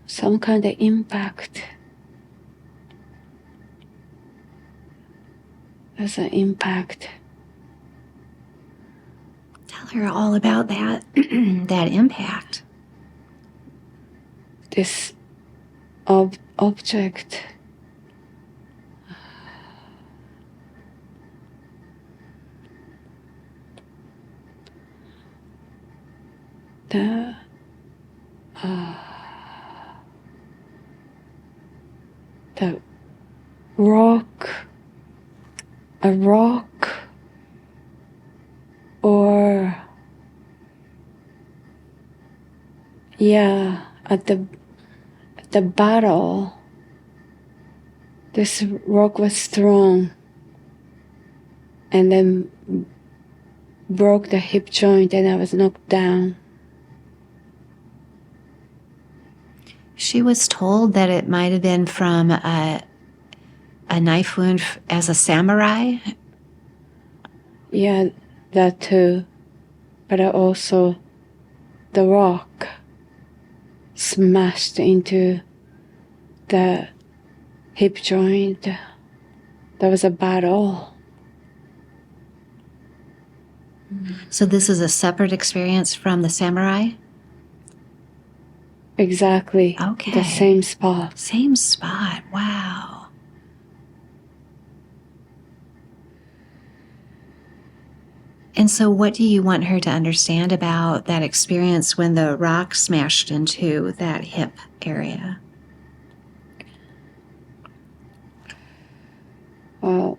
Some kind of impact. There's an impact. Tell her all about that, that impact. This object. The rock, a rock, or at the battle, this rock was thrown and then broke the hip joint and I was knocked down. She was told that it might have been from a knife wound as a samurai. Yeah, that too. But also the rock smashed into the hip joint. There was a battle. So this is a separate experience from the samurai? Exactly. Okay. The same spot. Same spot. Wow. And so what do you want her to understand about that experience when the rock smashed into that hip area? Well,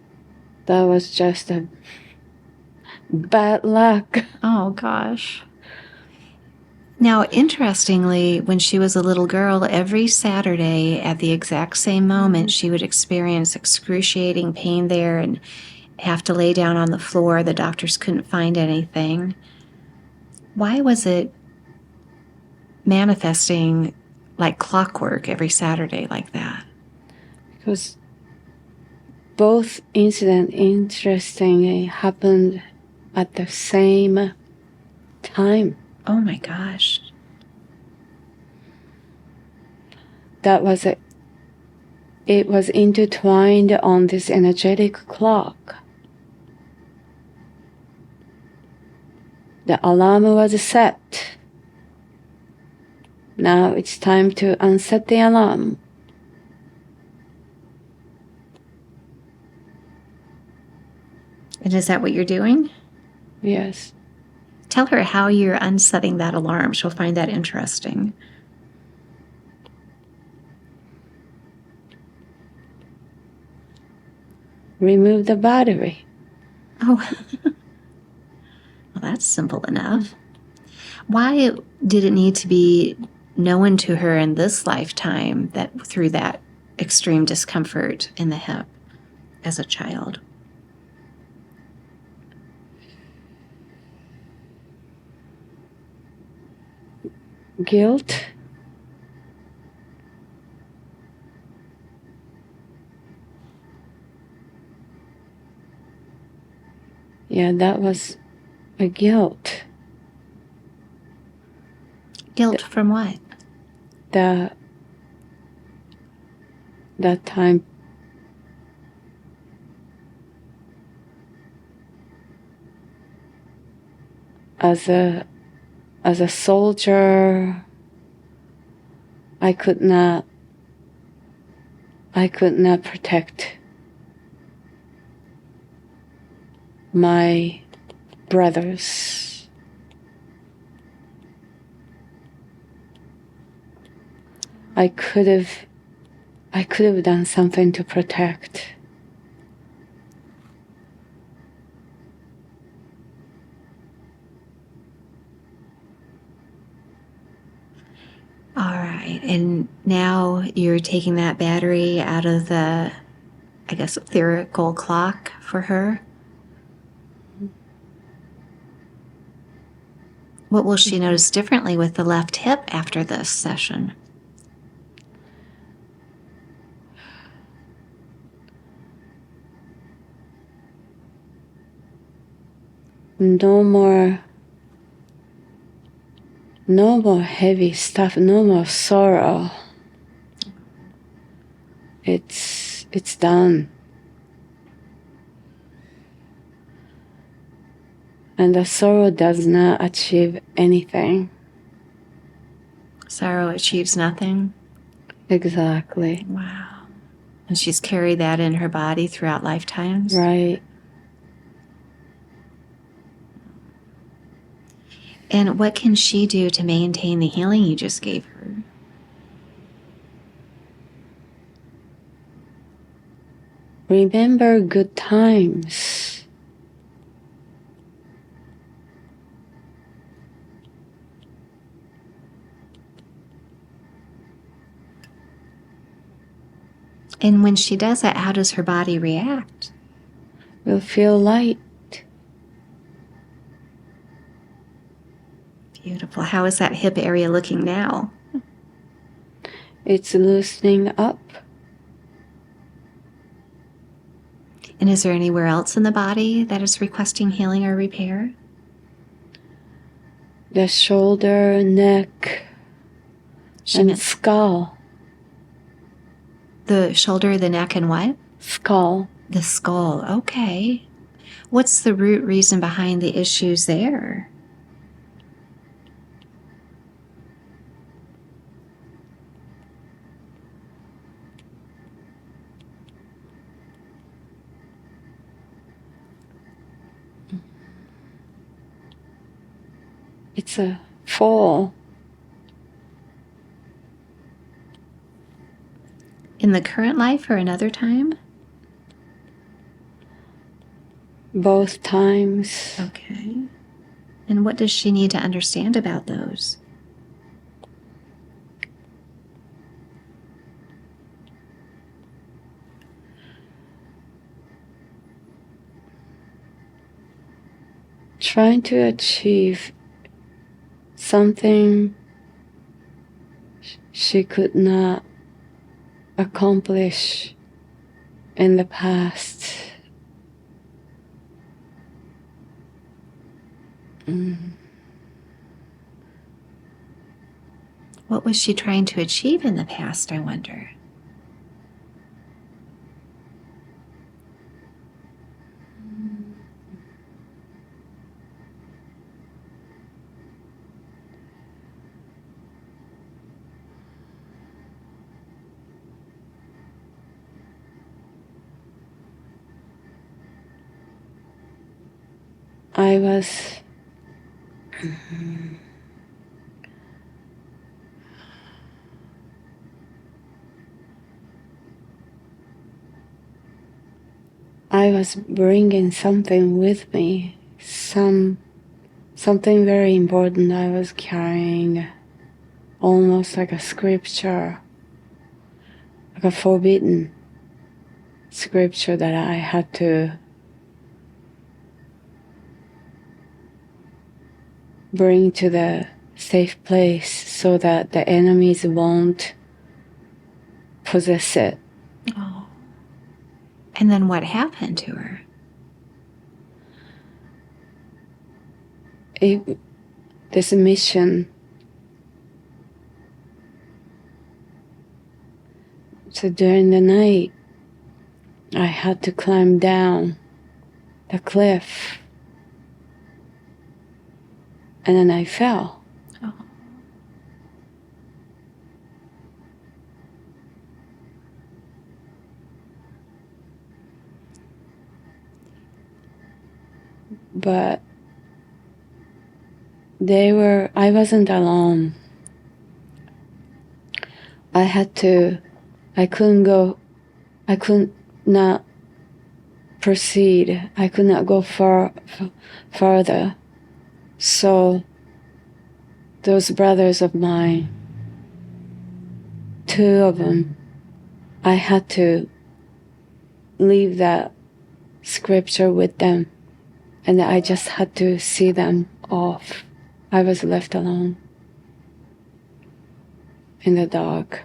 that was just a bad luck. Oh, gosh. Now, interestingly, when she was a little girl, every Saturday at the exact same moment, she would experience excruciating pain there and have to lay down on the floor. The doctors couldn't find anything. Why was it manifesting like clockwork every Saturday like that? Because both incidents, interestingly, happened at the same time. Oh my gosh. That was it. It was intertwined on this energetic clock. The alarm was set. Now it's time to unset the alarm. And is that what you're doing? Yes. Tell her how you're unsetting that alarm. She'll find that interesting. Remove the battery. Oh, well, that's simple enough. Why did it need to be known to her in this lifetime that through that extreme discomfort in the hip as a child? Guilt. Yeah, that was a guilt. Guilt from what? That time as a soldier, I could not protect my brothers. I could have done something to protect. All right. And now you're taking that battery out of the, I guess, etherical clock for her. What will she notice differently with the left hip after this session? No more heavy stuff, no more sorrow. It's done. And the sorrow does not achieve anything. Sorrow achieves nothing? Exactly. Wow. And she's carried that in her body throughout lifetimes? Right. And what can she do to maintain the healing you just gave her? Remember good times. And when she does that, how does her body react? Will feel light. Beautiful. How is that hip area looking now? It's loosening up. And is there anywhere else in the body that is requesting healing or repair? The shoulder, neck, and skull. The shoulder, the neck, and what? Skull. The skull. Okay. What's the root reason behind the issues there? It's a fall. In the current life or another time? Both times. Okay. And what does she need to understand about those? Trying to achieve something she could not accomplish in the past. What was she trying to achieve in the past, I wonder? I was bringing something with me, something very important I was carrying, almost like a scripture, like a forbidden scripture that I had to bring to the safe place so that the enemies won't possess it. Oh. And then what happened to her? This mission. So during the night, I had to climb down the cliff. And then I fell. Oh. But I wasn't alone. I could not proceed. I could not go further. So those brothers of mine, 2 of them, I had to leave that scripture with them, and I just had to see them off. I was left alone in the dark.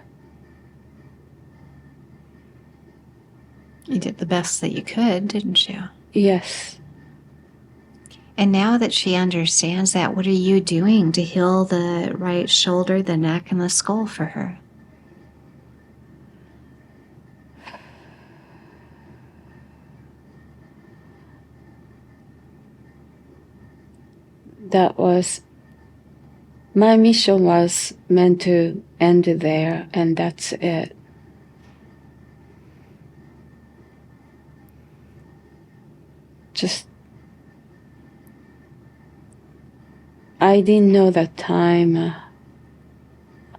You did the best that you could, didn't you? Yes. And now that she understands that, what are you doing to heal the right shoulder, the neck, and the skull for her? My mission was meant to end there, and that's it. I didn't know that time.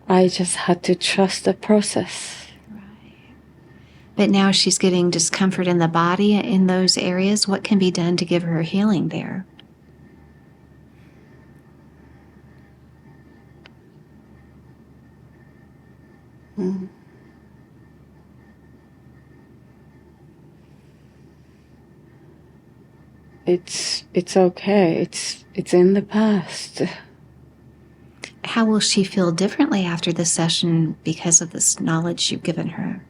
I just had to trust the process. Right. But now she's getting discomfort in the body in those areas. What can be done to give her healing there? It's okay. It's in the past. How will she feel differently after this session because of this knowledge you've given her?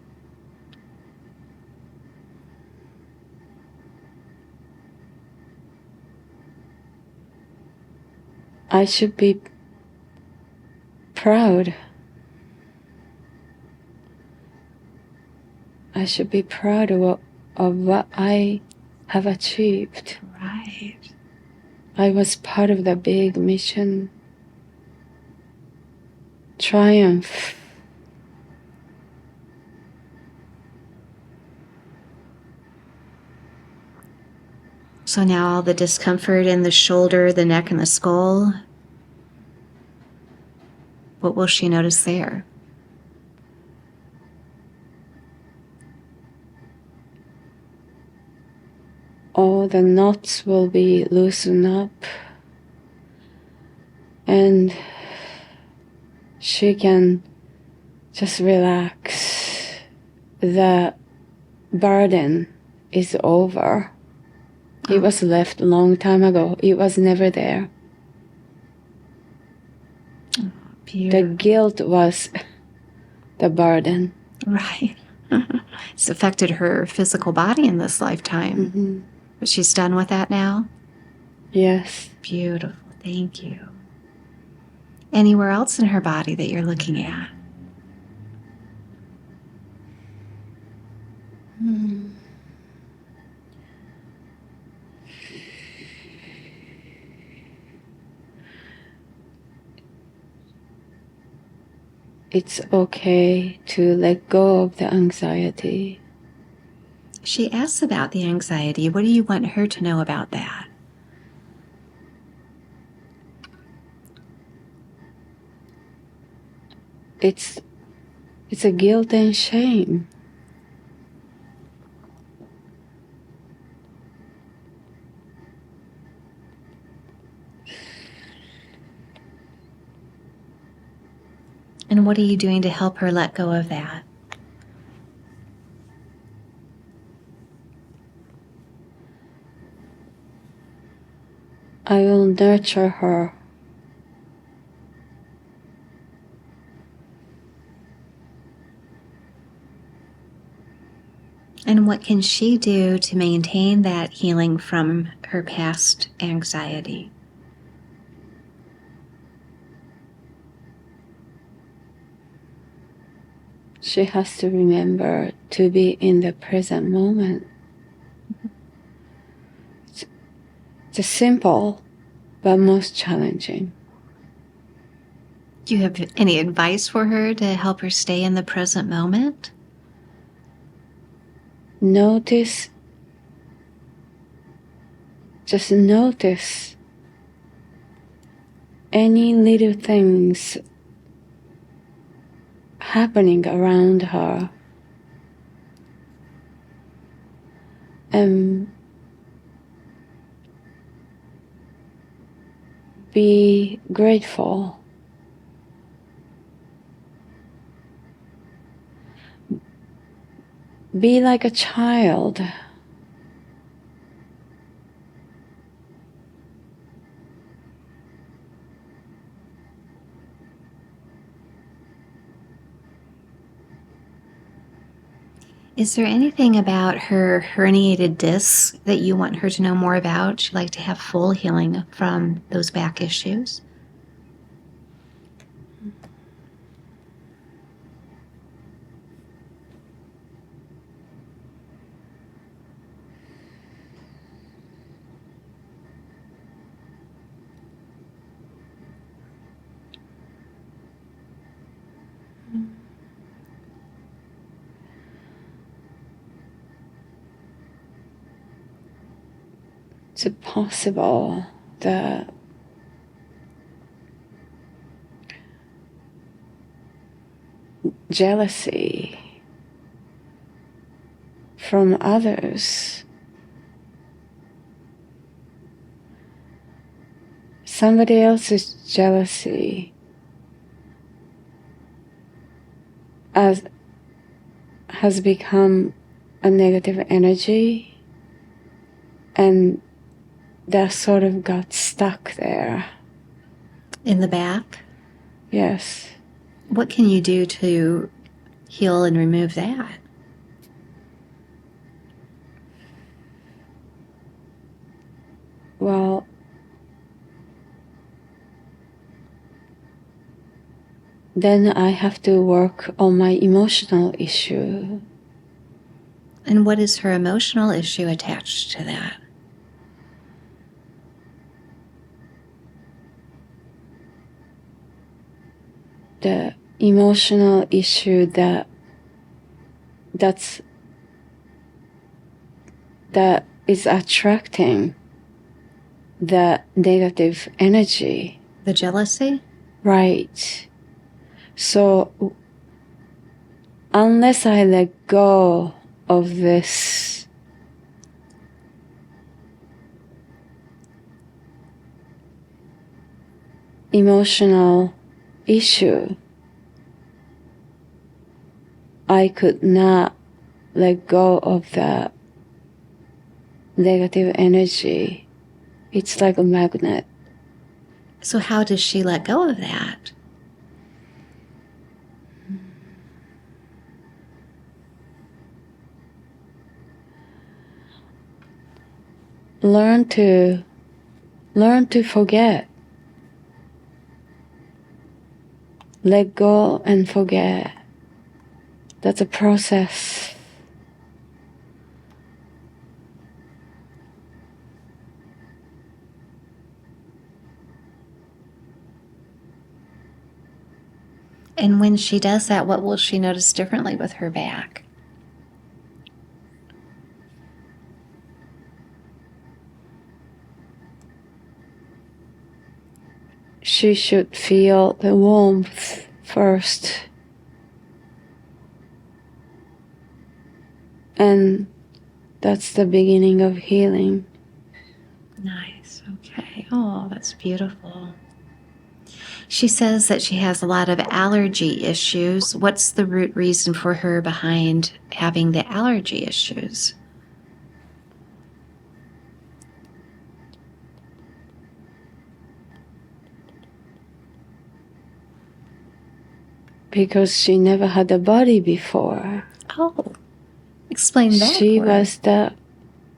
I should be proud. I should be proud of what I have achieved. Right. I was part of the big mission. Triumph. So now all the discomfort in the shoulder, the neck, and the skull, what will she notice there? All the knots will be loosened up, and she can just relax. The burden is over. It was left a long time ago. It was never there. Oh, the guilt was the burden. Right. It's affected her physical body in this lifetime. Mm-hmm. But she's done with that now? Yes. Beautiful. Thank you. Anywhere else in her body that you're looking at? It's okay to let go of the anxiety. She asks about the anxiety. What do you want her to know about that? It's a guilt and shame. And what are you doing to help her let go of that? I will nurture her. And what can she do to maintain that healing from her past anxiety? She has to remember to be in the present moment. It's simple, but most challenging. Do you have any advice for her to help her stay in the present moment? Just notice any little things happening around her. And be grateful. Be like a child. Is there anything about her herniated discs that you want her to know more about? She'd like to have full healing from those back issues. Is it possible that jealousy from others, somebody else's jealousy, has become a negative energy, and that sort of got stuck there? In the back? Yes. What can you do to heal and remove that? Well, then I have to work on my emotional issue. And what is her emotional issue attached to that? The emotional issue that is attracting the negative energy. The jealousy? Right. So unless I let go of this emotional issue, I could not let go of the negative energy. It's like a magnet. So how does she let go of that? Learn to forget. Let go and forget. That's a process. And when she does that, what will she notice differently with her back? She should feel the warmth first. And that's the beginning of healing. Nice. Okay. Oh, that's beautiful. She says that she has a lot of allergy issues. What's the root reason for her behind having the allergy issues? because she never had a body before. Oh, explain that.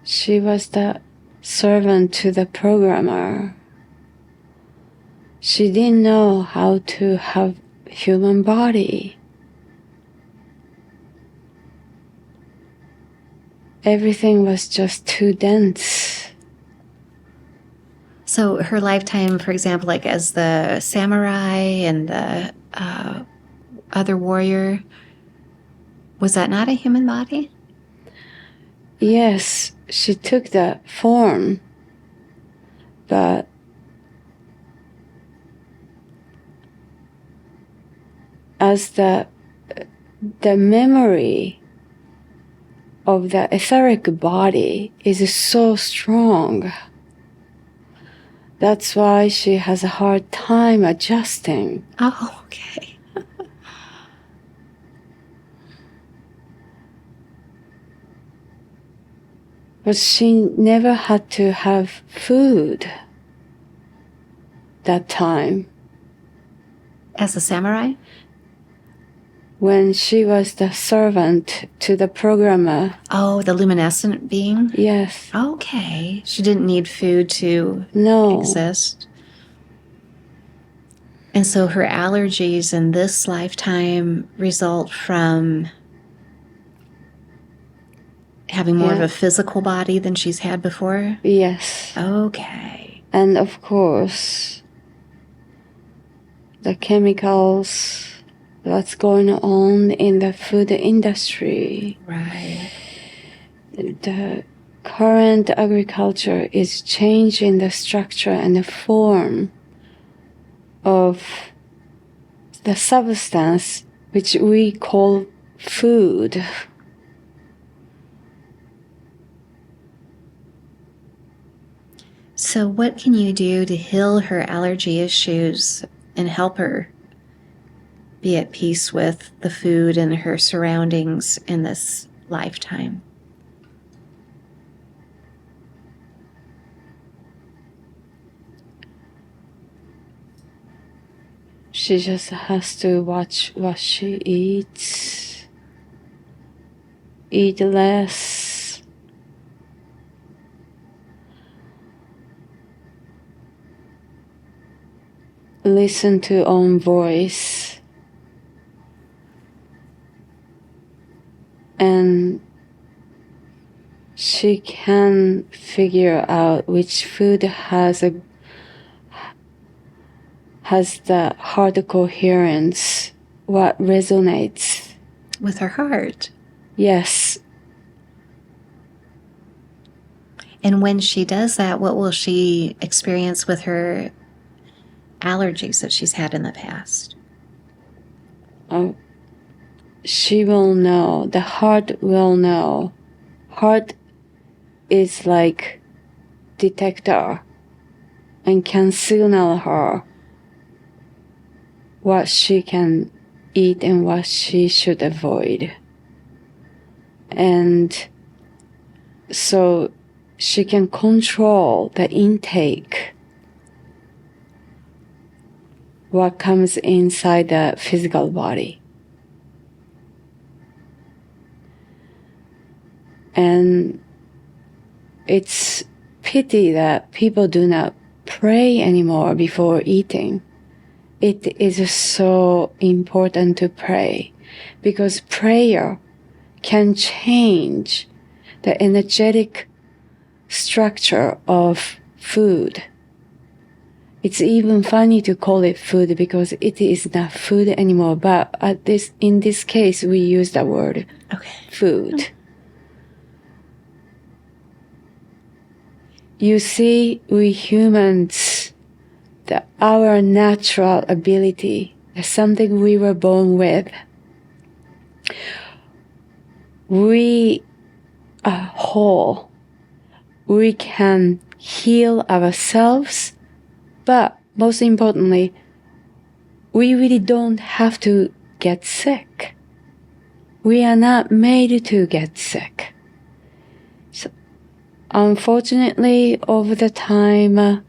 She was the servant to the programmer. She didn't know how to have human body. Everything was just too dense. So her lifetime, for example, like as the samurai and the other warrior, was that not a human body? Yes, she took that form, but as the memory of the etheric body is so strong, that's why she has a hard time adjusting. Oh, okay. But she never had to have food that time. As a samurai? When she was the servant to the programmer. Oh, the luminescent being? Yes. Okay. She didn't need food to exist. And so her allergies in this lifetime result from having more of a physical body than she's had before? Yes. Okay. And of course, the chemicals, what's going on in the food industry. Right. The current agriculture is changing the structure and the form of the substance which we call food. So what can you do to heal her allergy issues and help her be at peace with the food and her surroundings in this lifetime? She just has to watch what she eats, eat less, listen to own voice, and she can figure out which food has the heart coherence, what resonates with her heart. Yes. And when she does that, what will she experience with her allergies that she's had in the past? She will know. The heart will know. Heart is like detector and can signal her what she can eat and what she should avoid. And so she can control the intake, what comes inside the physical body. And it's pity that people do not pray anymore before eating. It is so important to pray, because prayer can change the energetic structure of food. It's even funny to call it food because it is not food anymore, but in this case we use the word food. You see, we humans, our natural ability is something we were born with. We are whole. We can heal ourselves, but most importantly, we really don't have to get sick. We are not made to get sick. So, unfortunately, over the time,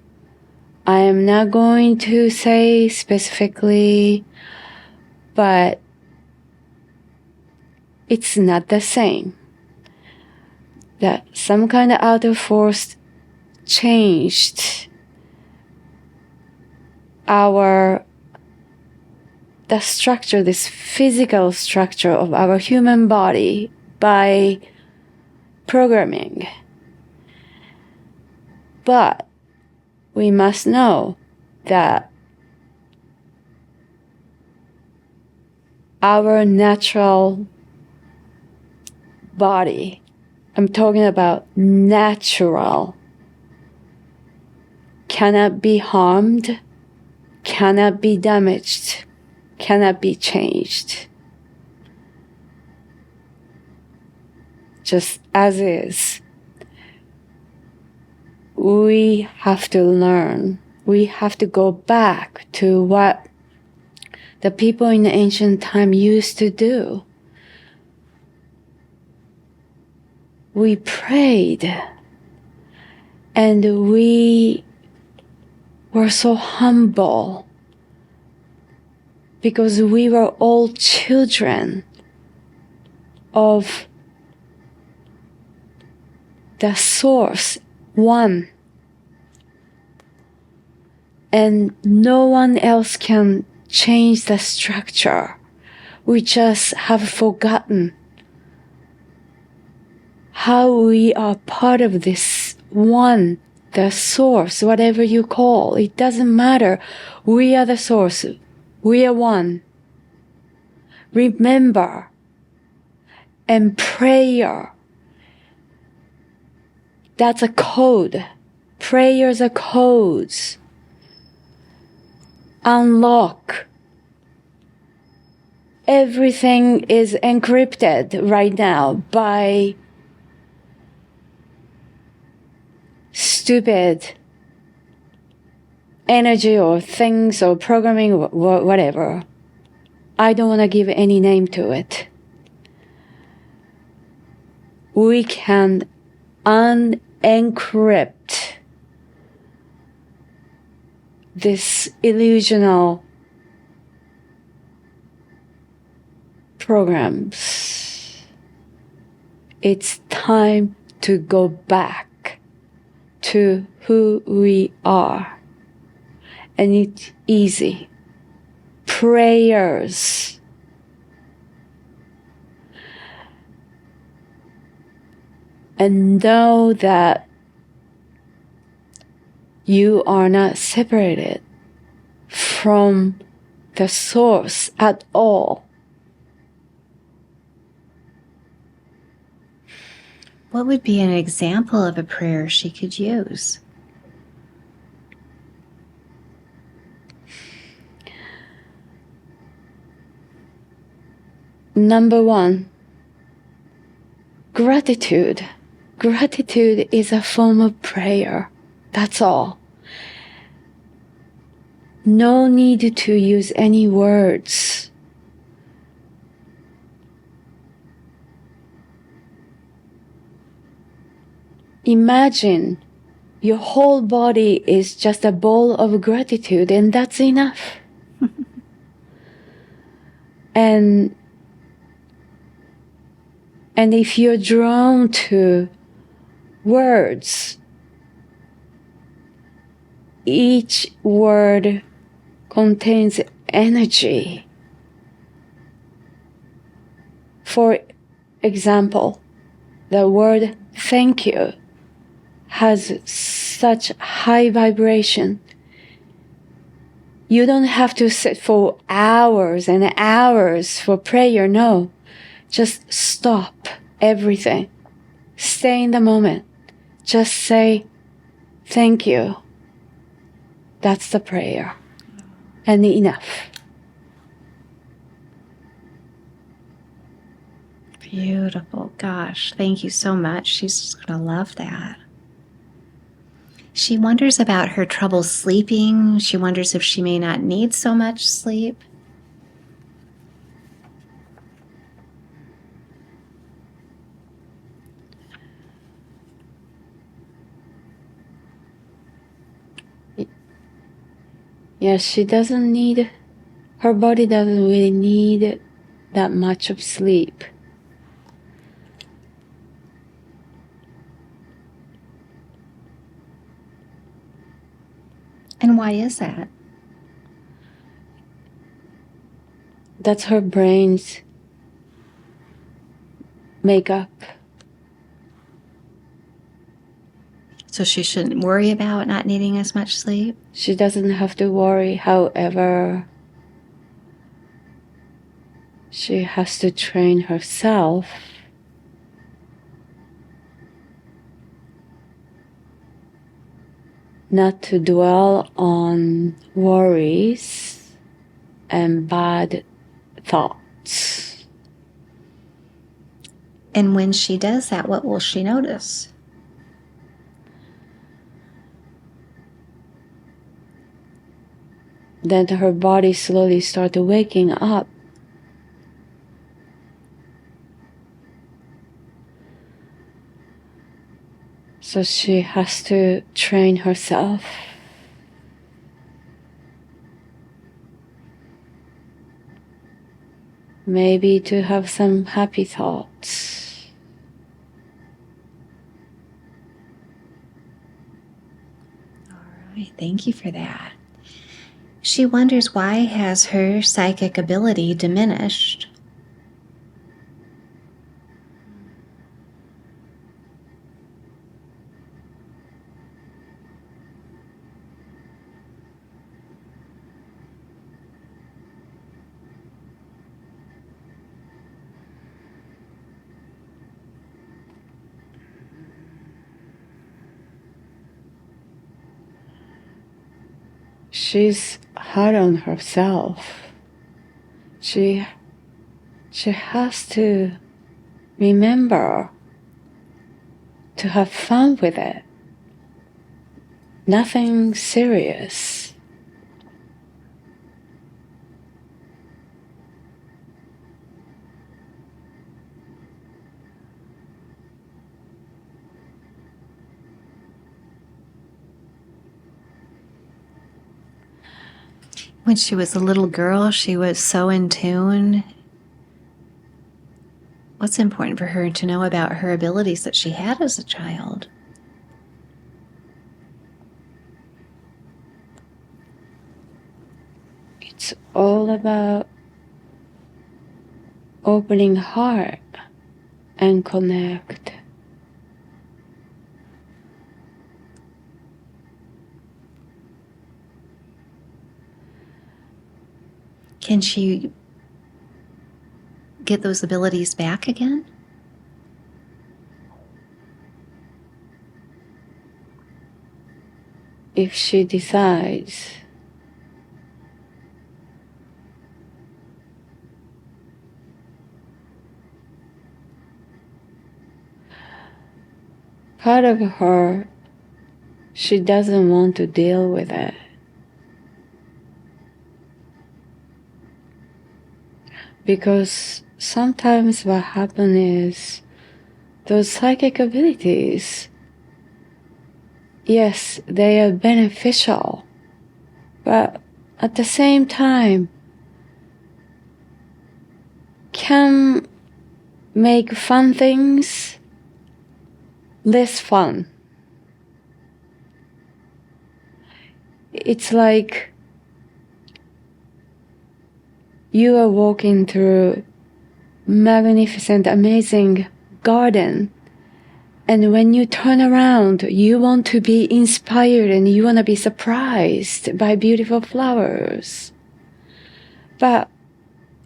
I am not going to say specifically, but it's not the same. That some kind of outer force changed the structure, this physical structure of our human body by programming. But we must know that our natural body, I'm talking about natural, cannot be harmed, cannot be damaged, cannot be changed. Just as is. We have to learn. We have to go back to what the people in the ancient time used to do. We prayed, and we were so humble because we were all children of the source, one. And no one else can change the structure. We just have forgotten how we are part of this one, the source, whatever you call. It doesn't matter. We are the source. We are one. Remember. And prayer. That's a code. Prayers are codes. Unlock. Everything is encrypted right now by stupid energy or things or programming, whatever. I don't want to give any name to it. We can unencrypt this illusional programs. It's time to go back to who we are. And it's easy. Prayers. And know that you are not separated from the source at all. What would be an example of a prayer she could use? Number one, gratitude. Gratitude is a form of prayer. That's all. No need to use any words. Imagine your whole body is just a bowl of gratitude, and that's enough. And if you're drawn to words, each word contains energy. For example, the word thank you has such high vibration. You don't have to sit for hours and hours for prayer, no. Just stop everything. Stay in the moment. Just say, thank you. That's the prayer. And enough. Beautiful. Gosh, thank you so much. She's going to love that. She wonders about her trouble sleeping. She wonders if she may not need so much sleep. Yes, she doesn't need her body doesn't really need that much of sleep. And why is that? That's her brain's makeup. So she shouldn't worry about not needing as much sleep? She doesn't have to worry. However, she has to train herself not to dwell on worries and bad thoughts. And when she does that, what will she notice? Then her body slowly starts waking up. So she has to train herself. Maybe to have some happy thoughts. All right, thank you for that. She wonders, why has her psychic ability diminished? She's hard on herself. She has to remember to have fun with it. Nothing serious. When she was a little girl, she was so in tune. What's important for her to know about her abilities that she had as a child? It's all about opening heart and connect. Can she get those abilities back again? If she decides. Part of her, she doesn't want to deal with it. Because sometimes what happens is those psychic abilities, yes, they are beneficial, but at the same time can make fun things less fun. It's like you are walking through magnificent, amazing garden, and when you turn around, you want to be inspired and you want to be surprised by beautiful flowers. But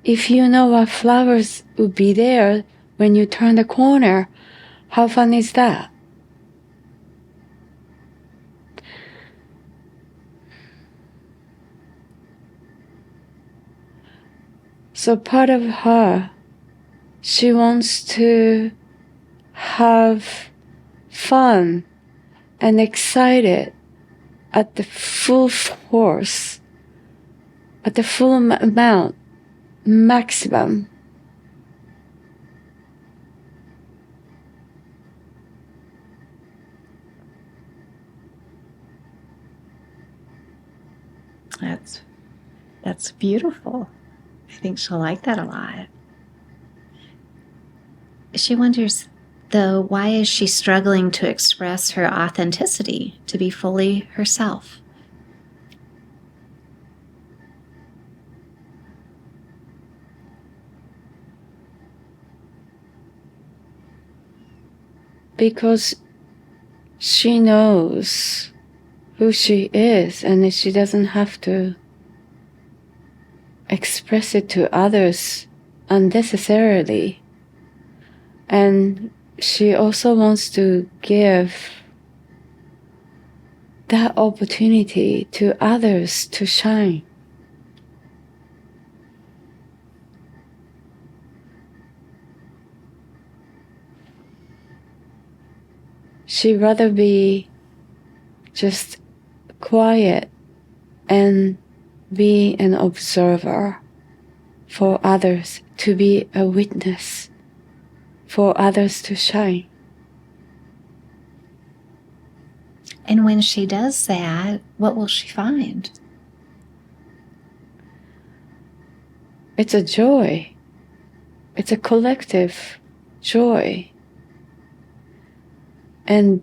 if you know what flowers would be there when you turn the corner, how fun is that? So part of her, she wants to have fun and excited at the full force, at the full amount, maximum. That's That's beautiful. I think she'll like that a lot. She wonders, though, why is she struggling to express her authenticity, to be fully herself? Because she knows who she is, and she doesn't have to express it to others unnecessarily. And she also wants to give that opportunity to others to shine. She'd rather be just quiet and be an observer for others, to be a witness for others to shine. And when she does that, what will she find? It's a joy. It's a collective joy. And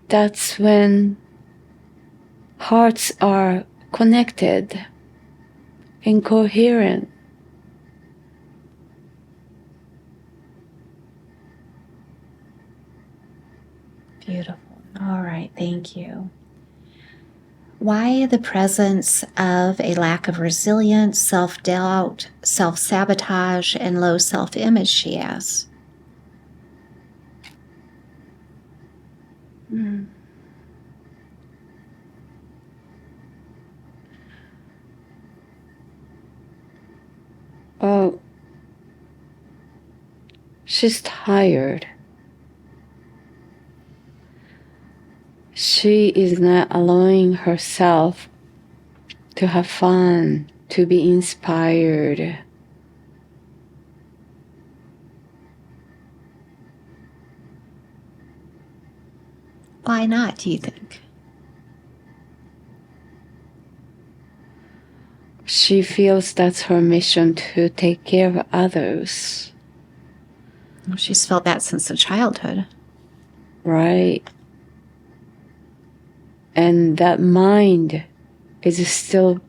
that's when hearts are connected and coherent. Beautiful. All right, thank you. Why the presence of a lack of resilience, self-doubt, self-sabotage, and low self-image, she asks. Oh, she's tired. She is not allowing herself to have fun, to be inspired. Why not, do you think? She feels that's her mission, to take care of others. She's felt that since childhood. Right? And that mind is still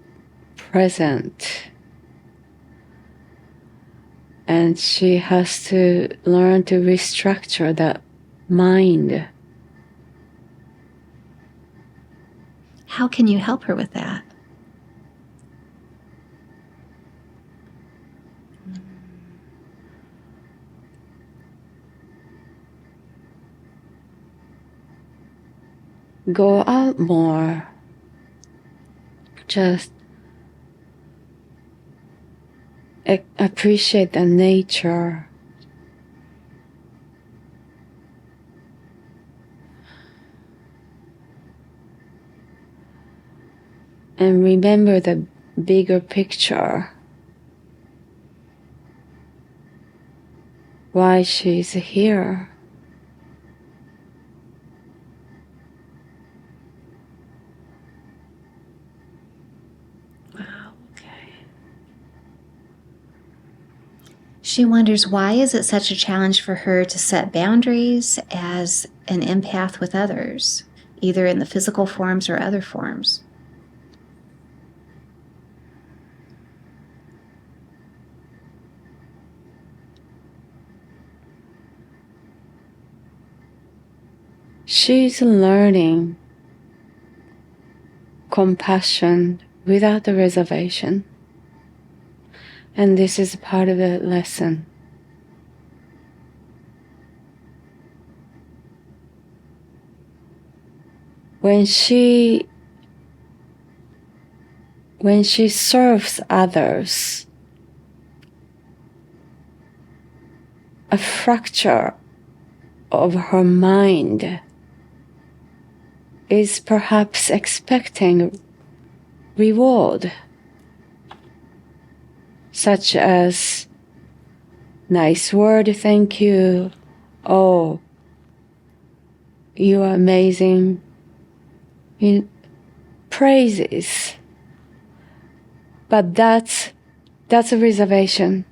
present. And she has to learn to restructure that mind. How can you help her with that? Go out more. Just appreciate the nature. And remember the bigger picture. Why she's here. She wonders, why is it such a challenge for her to set boundaries as an empath with others, either in the physical forms or other forms? She's learning compassion without a reservation. And this is part of the lesson. When she serves others, a fracture of her mind is perhaps expecting reward, such as nice word, thank you, oh, you are amazing, praises. But that's a reservation.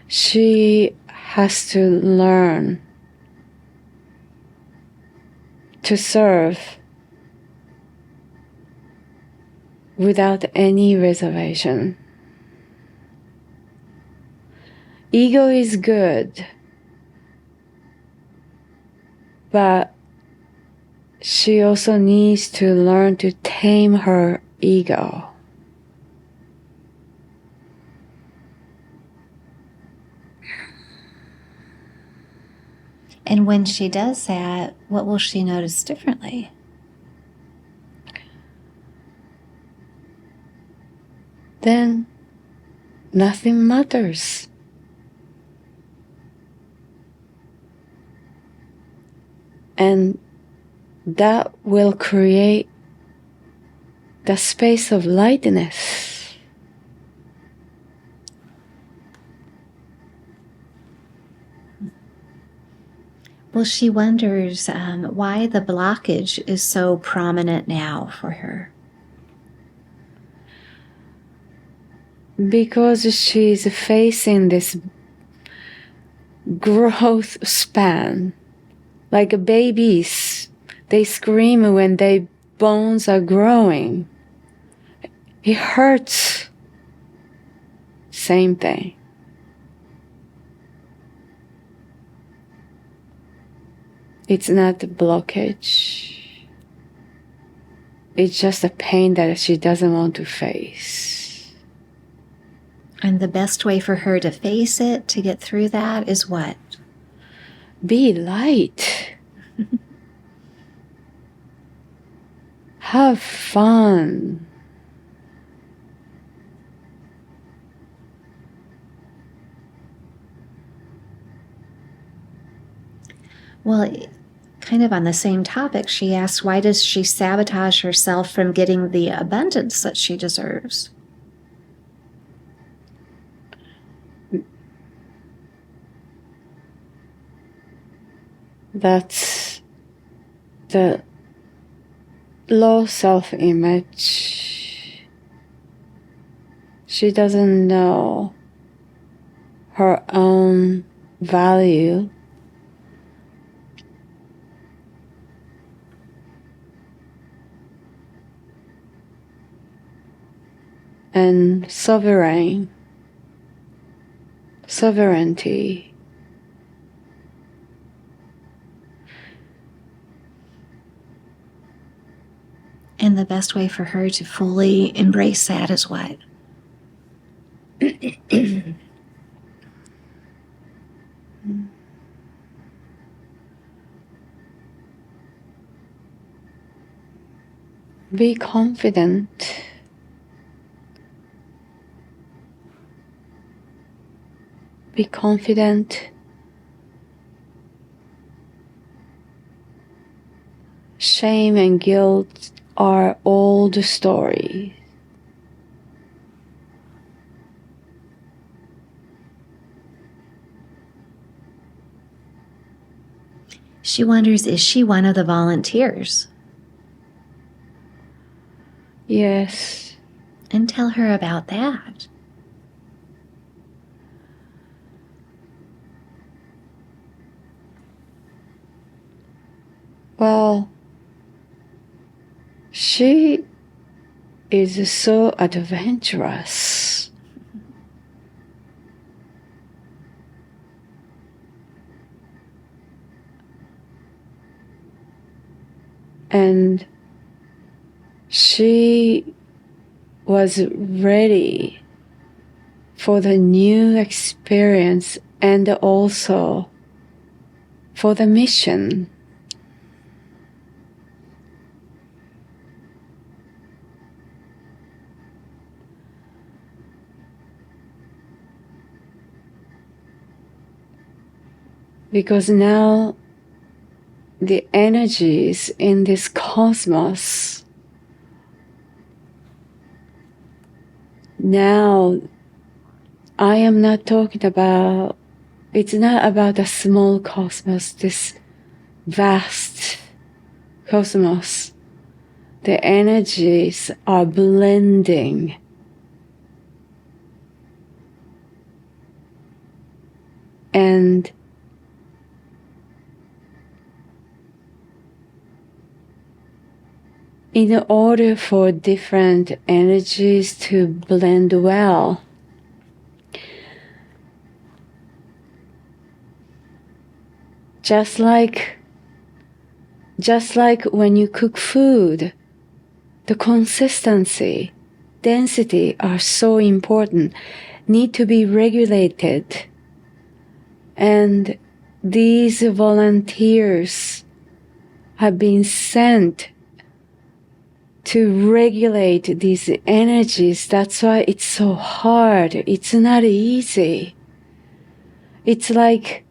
She has to learn to serve without any reservation. Ego is good, but she also needs to learn to tame her ego. And when she does that, what will she notice differently? Then nothing matters. And that will create the space of lightness. Well, she wonders why the blockage is so prominent now for her. Because she's facing this growth span. Like babies, they scream when their bones are growing. It hurts. Same thing. It's not a blockage. It's just a pain that she doesn't want to face. And the best way for her to face it, to get through that, is what? Be light. Have fun. Well, kind of on the same topic, she asks, why does she sabotage herself from getting the abundance that she deserves? That's the low self-image. She doesn't know her own value. And sovereignty. And the best way for her to fully embrace that is what? Be confident. Be confident. Shame and guilt are old stories. She wonders, is she one of the volunteers? Yes. And tell her about that. Well, she is so adventurous. And she was ready for the new experience and also for the mission. Because now the energies in this cosmos, now I am not talking about, it's not about a small cosmos, this vast cosmos. the energies are blending. And in order for different energies to blend well, just like when you cook food, the consistency, density are so important, need to be regulated. And these volunteers have been sent to regulate these energies. That's why it's so hard. It's not easy. It's like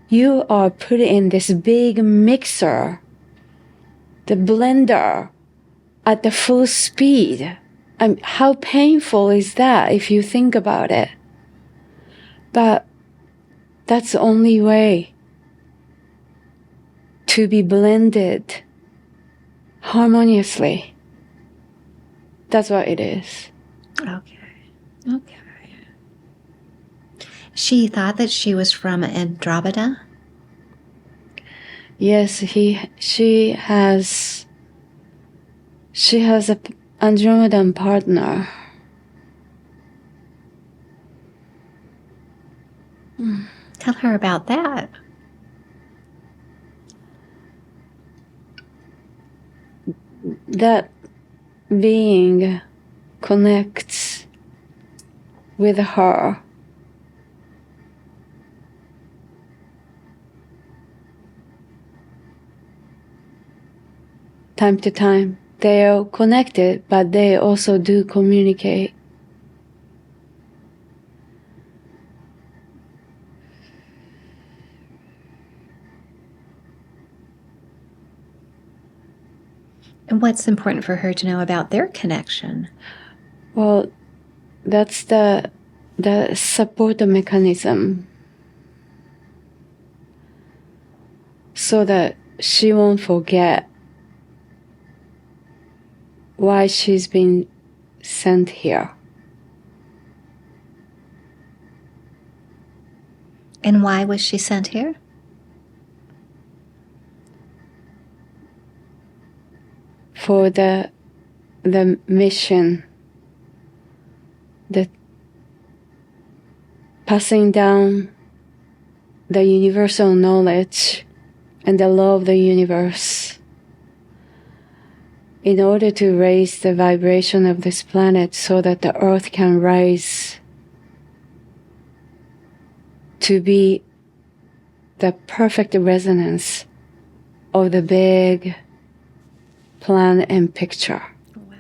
you are put in this big mixer, the blender, at the full speed. How painful is that if you think about it? But that's the only way to be blended harmoniously. That's what it is. Okay. Okay. She thought that she was from Andromeda? Yes, she has a Andromedan partner. Tell her about that. That being connects with her. Time to time, they are connected, but they also do communicate. And what's important for her to know about their connection? Well, that's the support mechanism, so that she won't forget why she's been sent here. And why was she sent here? For the mission, the passing down the universal knowledge and the law of the universe, in order to raise the vibration of this planet so that the earth can rise to be the perfect resonance of the big plan and picture. Wow.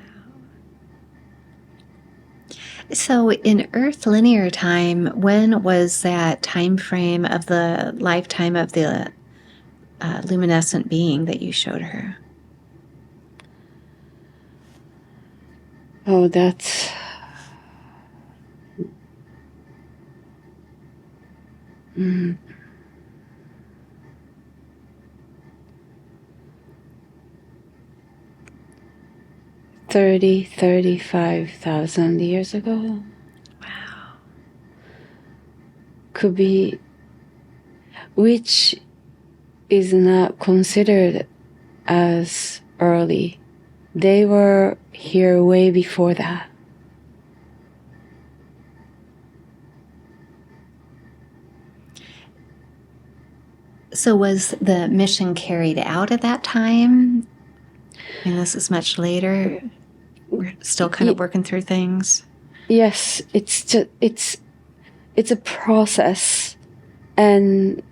So in Earth linear time, when was that time frame of the lifetime of the luminescent being that you showed her? Oh, that's 35,000 years ago. Wow. Could be, which is not considered as early. They were here way before that. So was the mission carried out at that time? I mean, this is much later. We're still kind of working through things. Yes, it's a process, and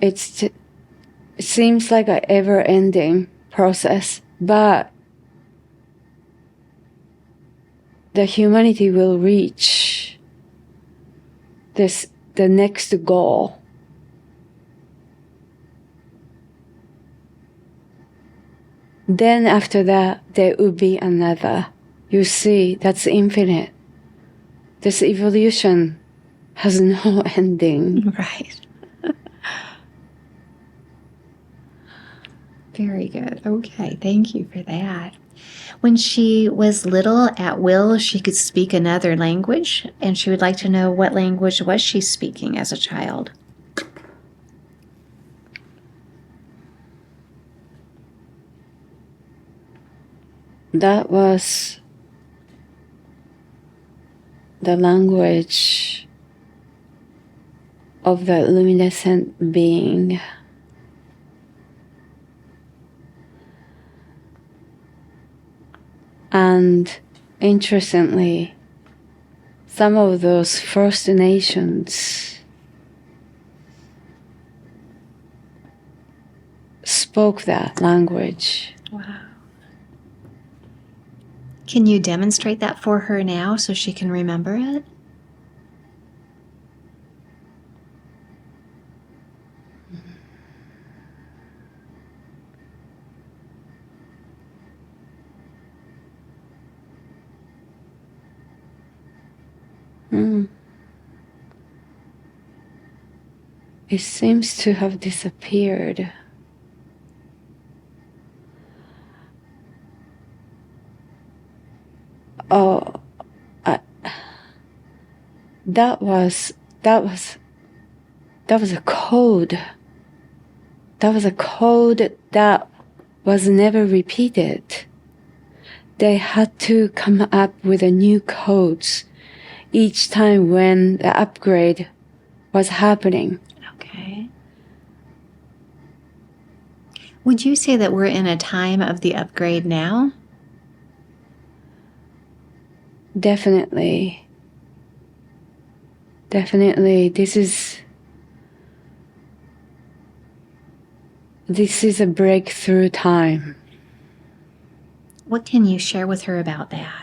it seems like an ever-ending process, but the humanity will reach the next goal. Then after that, there will be another. You see, that's infinite. This evolution has no ending. Right. Very good. Okay, thank you for that. When she was little, at will, she could speak another language, and she would like to know what language was she speaking as a child. That was the language of the luminescent being. And interestingly, some of those First Nations spoke that language. Wow. Can you demonstrate that for her now so she can remember it? It seems to have disappeared. Oh, that was a code. That was a code that was never repeated. They had to come up with a new codes each time when the upgrade was happening. Okay. Would you say that we're in a time of the upgrade now? Definitely. Definitely. This is a breakthrough time. What can you share with her about that?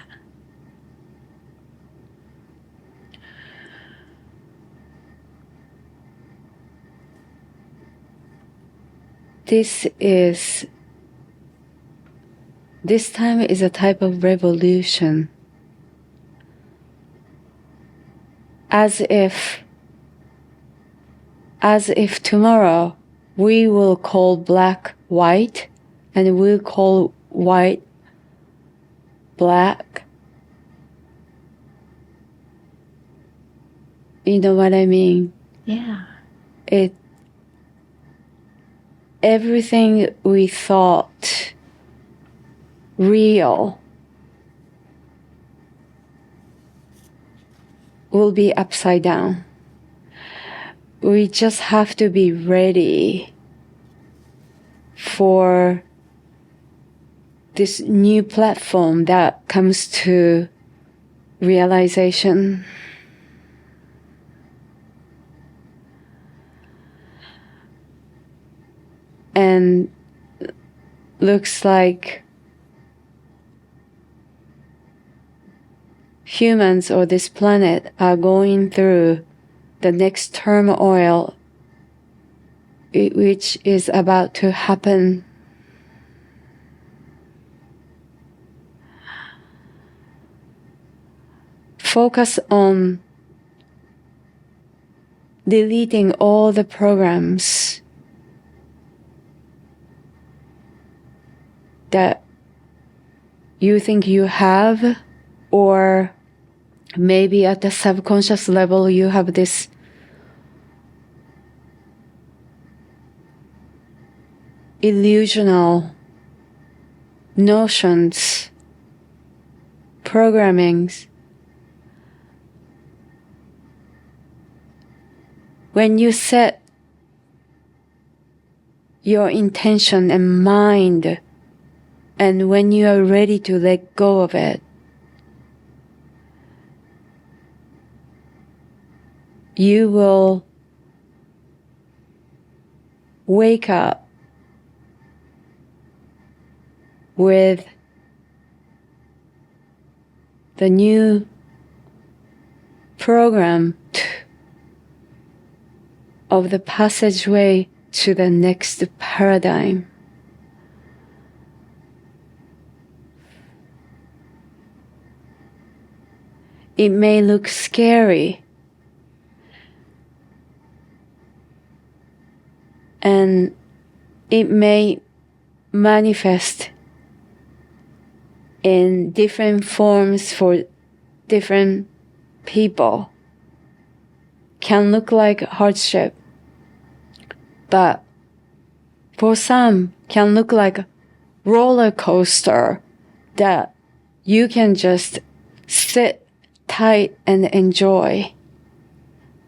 This time is a type of revolution. As if tomorrow we will call black white and we'll call white black. You know what I mean? Yeah. Everything we thought real will be upside down. We just have to be ready for this new platform that comes to realization. And looks like humans or this planet are going through the next turmoil which is about to happen. Focus on deleting all the programs that you think you have, or maybe at the subconscious level you have this illusional notions, programmings. When you set your intention and mind, and when you are ready to let go of it, you will wake up with the new program of the passageway to the next paradigm. It may look scary, and it may manifest in different forms for different people. Can look like hardship, but for some can look like a roller coaster that you can just sit tight and enjoy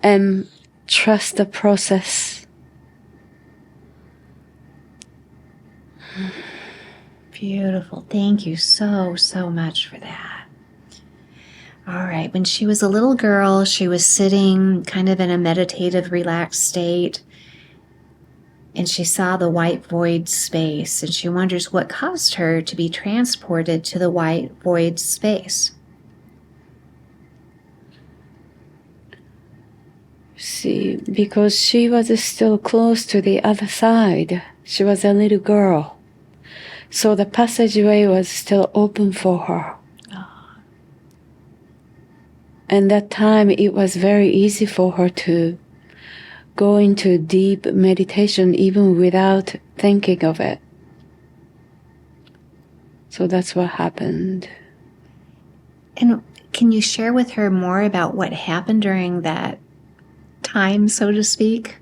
and trust the process. Beautiful. Thank you so, so much for that. All right. When she was a little girl, she was sitting kind of in a meditative, relaxed state, and she saw the white void space, and she wonders what caused her to be transported to the white void space. See, because she was still close to the other side. She was a little girl. So the passageway was still open for her. And that time it was very easy for her to go into deep meditation even without thinking of it. So that's what happened. And can you share with her more about what happened during that time, so to speak?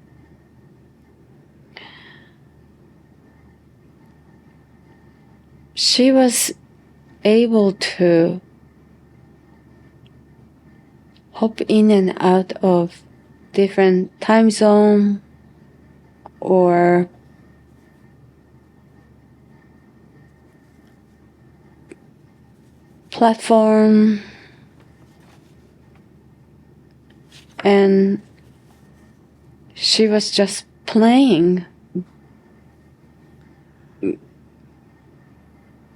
She was able to hop in and out of different time zone or platform, and she was just playing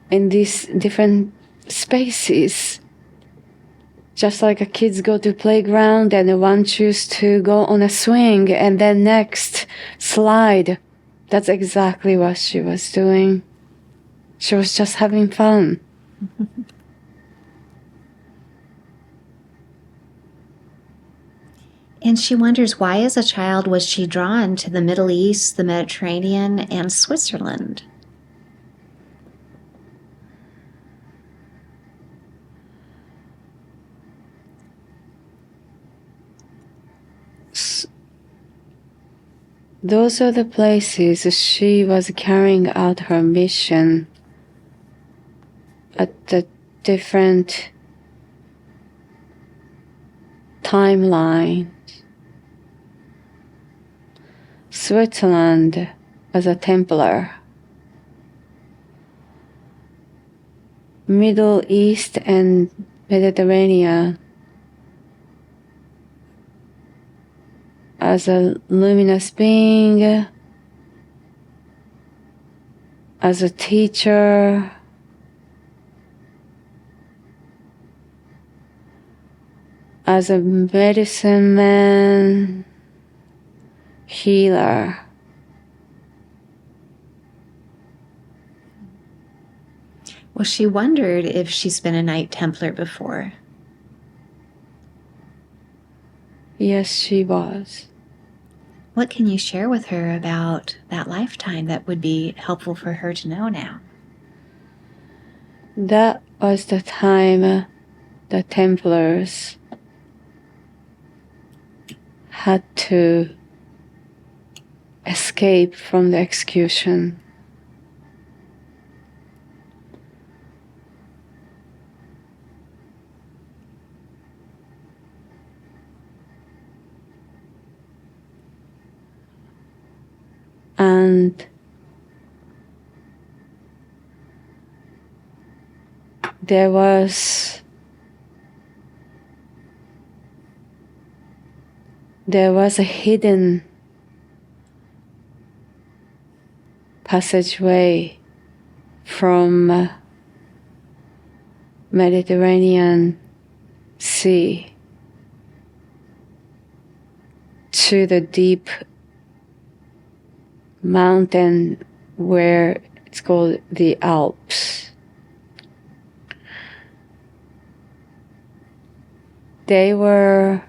in these different spaces. Just like a kids go to playground and one choose to go on a swing and then next slide. That's exactly what she was doing. She was just having fun. And she wonders, why as a child was she drawn to the Middle East, the Mediterranean, and Switzerland? Those are the places she was carrying out her mission at the different timelines. Switzerland as a Templar, Middle East and Mediterranean as a luminous being, as a teacher, as a medicine man, healer. Well, she wondered if she's been a Knight Templar before. Yes, she was. What can you share with her about that lifetime that would be helpful for her to know now? That was the time the Templars had to escape from the execution. And there was a hidden passageway from Mediterranean Sea to the deep mountain where it's called the Alps. They were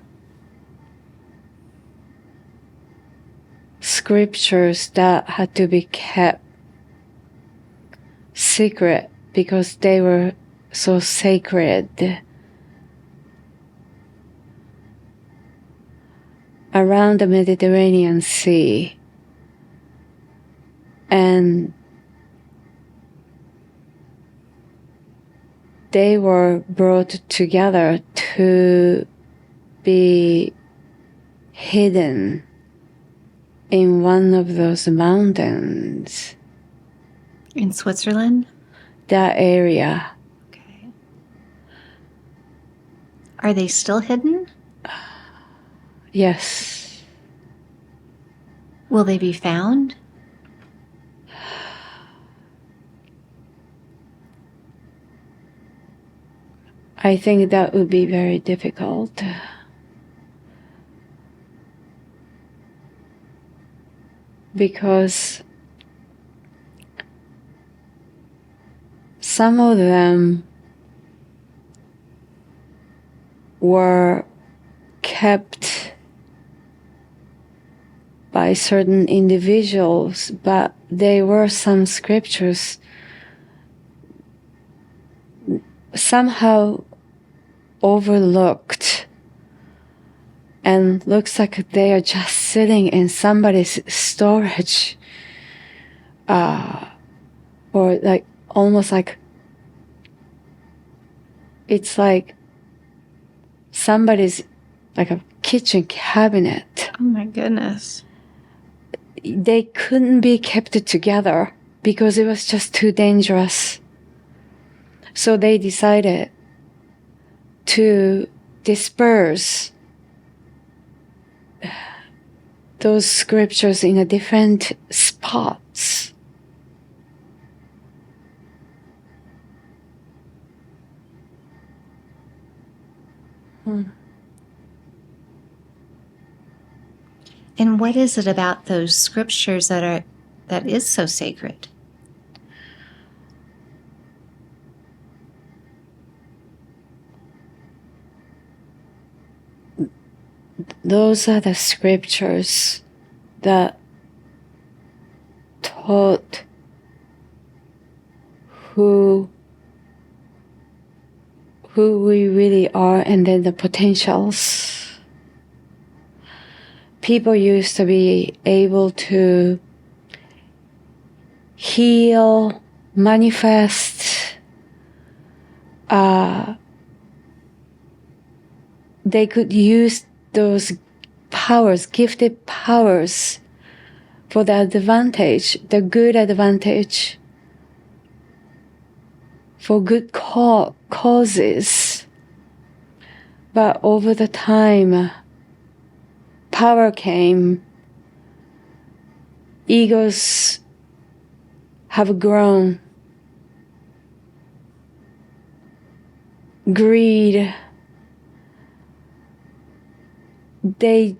scriptures that had to be kept secret because they were so sacred. Around the Mediterranean Sea. And they were brought together to be hidden in one of those mountains. In Switzerland? That area. Okay. Are they still hidden? Yes. Will they be found? I think that would be very difficult. Because some of them were kept by certain individuals, but there were some scriptures somehow overlooked, and looks like they are just sitting in somebody's storage, or like almost like it's like somebody's like a kitchen cabinet. Oh my goodness. They couldn't be kept together because it was just too dangerous. So they decided to disperse those scriptures in a different spots. And what is it about those scriptures that is so sacred? Those are the scriptures that taught who we really are, and then the potentials. People used to be able to heal, manifest. They could use those powers, gifted powers, for the advantage, the good advantage, for good causes. But over the time, power came, egos have grown, greed, the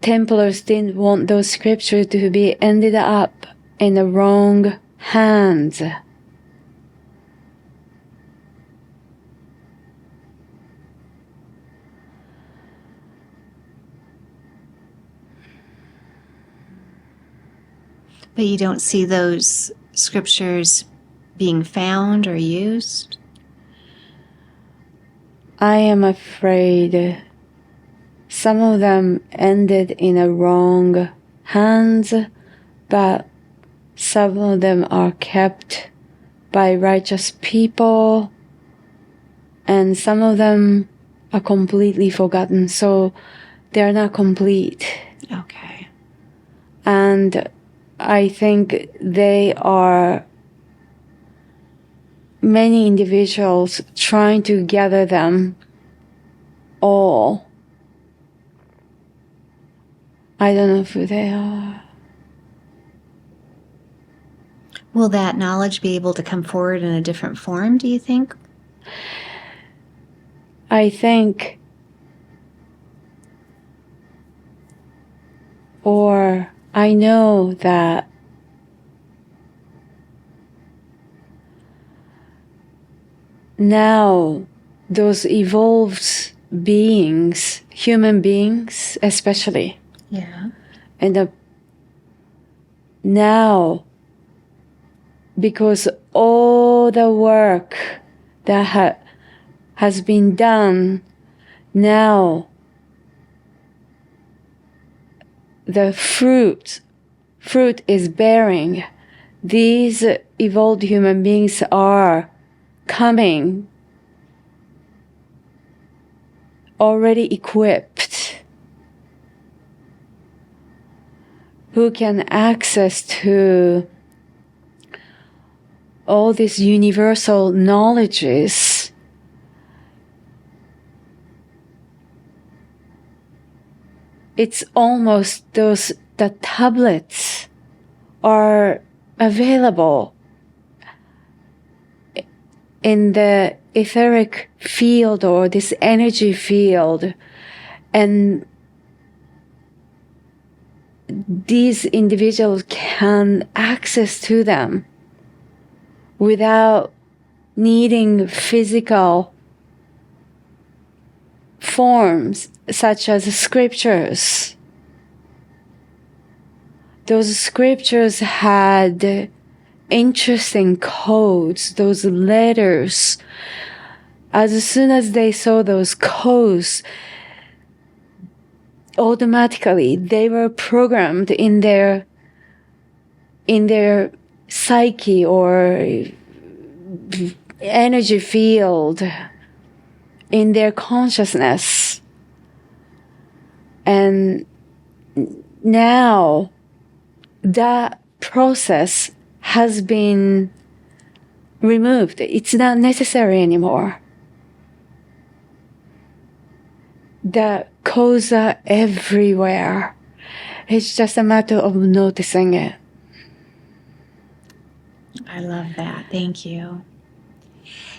Templars didn't want those scriptures to be ended up in the wrong hands. But you don't see those scriptures being found or used? I am afraid some of them ended in the wrong hands, but some of them are kept by righteous people, and some of them are completely forgotten, so they're not complete. Okay. And I think they are many individuals trying to gather them all. I don't know who they are. Will that knowledge be able to come forward in a different form, do you think? I think, or I know that now those evolved beings, human beings especially, Yeah. and now because all the work that has been done, now the fruit is bearing. These evolved human beings are coming already equipped, who can access to all these universal knowledges. It's almost the tablets are available in the etheric field or this energy field, and these individuals can access to them without needing physical forms such as scriptures. Those scriptures had interesting codes, those letters. As soon as they saw those codes, automatically they were programmed in their psyche or energy field, in their consciousness. And now that process has been removed. It's not necessary anymore. The codes are everywhere. It's just a matter of noticing it. I love that. Thank you.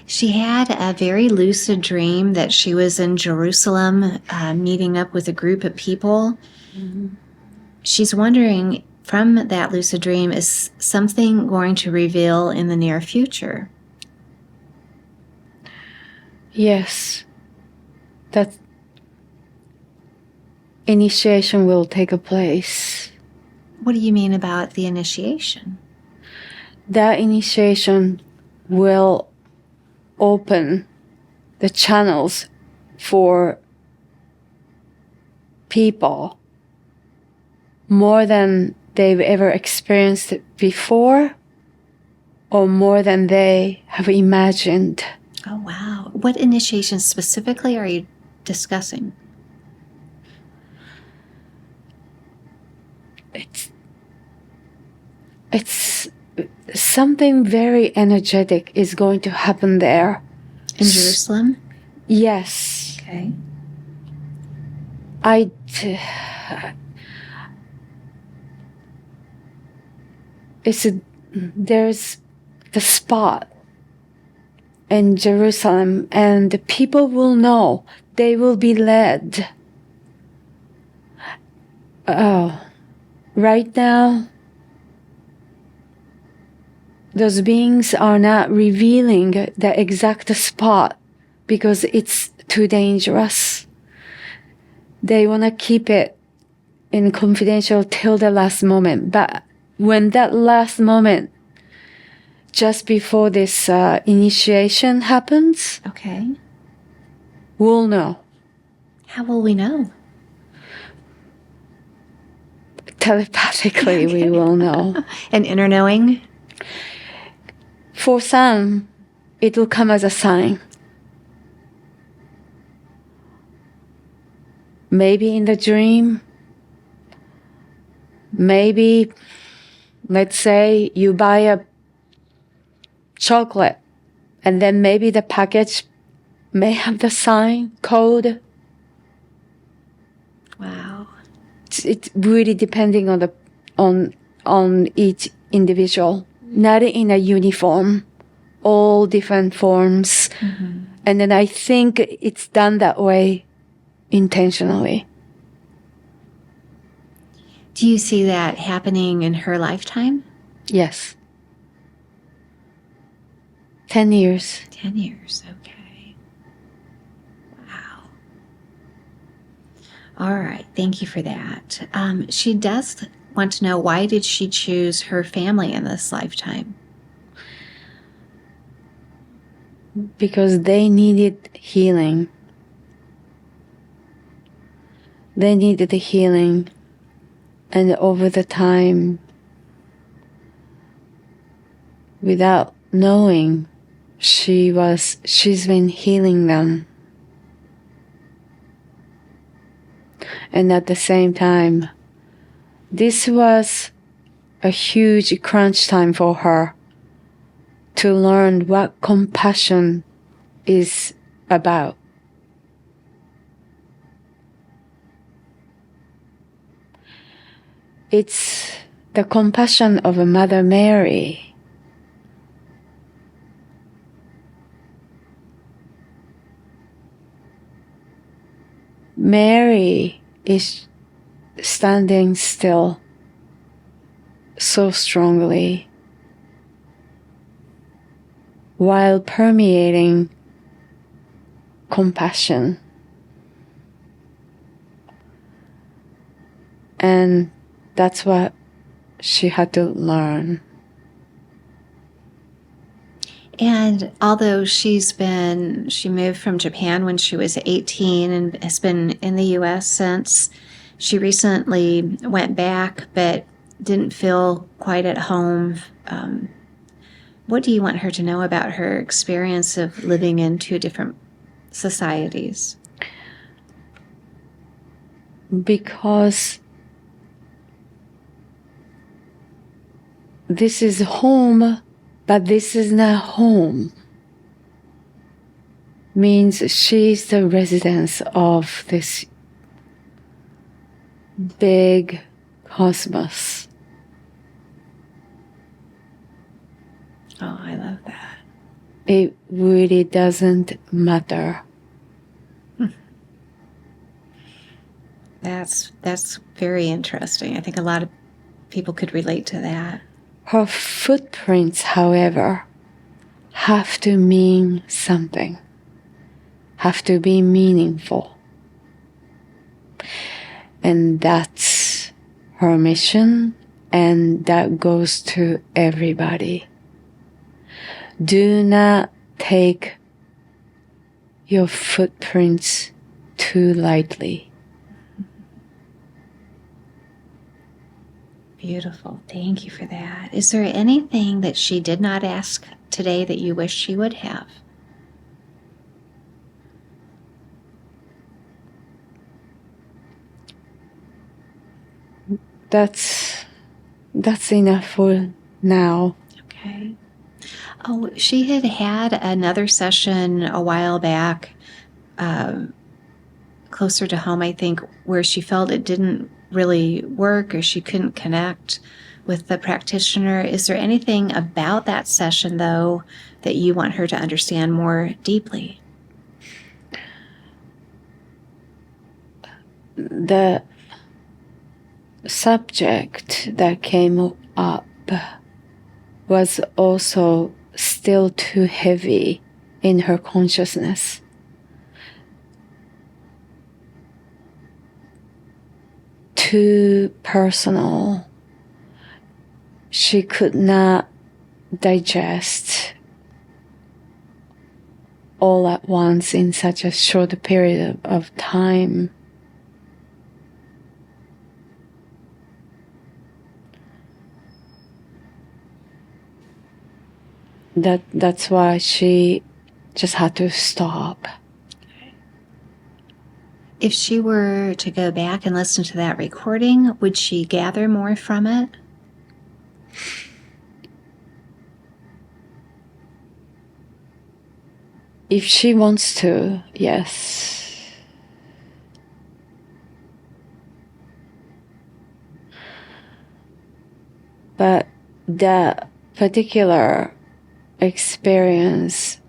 She had a very lucid dream that she was in Jerusalem meeting up with a group of people. Mm-hmm. She's wondering, from that lucid dream, is something going to reveal in the near future? Yes. That initiation will take place. What do you mean about the initiation? That initiation will open the channels for people more than they've ever experienced before, or more than they have imagined. Oh, wow. What initiation specifically are you discussing? It's something very energetic is going to happen there. In Jerusalem? Yes. Okay. There's the spot in Jerusalem, and the people will know. They will be led. Oh, right now, those beings are not revealing the exact spot because it's too dangerous. They want to keep it in confidential till the last moment. But when that last moment, just before this initiation happens, okay, we'll know. How will we know? Telepathically, okay. We will know. An inner knowing? For some, it will come as a sign. Maybe in the dream. Maybe, let's say, you buy a chocolate, and then maybe the package may have the sign, code. Wow. It's really depending on each individual. Not in a uniform, all different forms. Mm-hmm. And then I think it's done that way intentionally. Do you see that happening in her lifetime? Yes. 10 years. 10 years, okay. Wow. All right, thank you for that. She does want to know, why did she choose her family in this lifetime? because they needed healing. They needed the healing, and over the time, without knowing, she's been healing them. And at the same time, this was a huge crunch time for her to learn what compassion is about. It's the compassion of Mother Mary. Mary is standing still so strongly while permeating compassion. And that's what she had to learn. And although she moved from Japan when she was 18 and has been in the US since, she recently went back but didn't feel quite at home. What do you want her to know about her experience of living in two different societies? Because this is home, but this is not home. Means she's the residence of this big cosmos. Oh, I love that. It really doesn't matter. That's very interesting. I think a lot of people could relate to that. Her footprints, however, have to mean something, have to be meaningful. And that's her mission, and that goes to everybody. Do not take your footprints too lightly. Beautiful. Thank you for that. Is there anything that she did not ask today that you wish she would have? That's enough for now. Okay. Oh, she had another session a while back, closer to home, I think, where she felt it didn't really work or she couldn't connect with the practitioner. Is there anything about that session, though, that you want her to understand more deeply? The subject that came up was also still too heavy in her consciousness. Too personal. She could not digest all at once in such a short period of time. That's why she just had to stop. If she were to go back and listen to that recording, would she gather more from it? If she wants to, yes. But that particular experience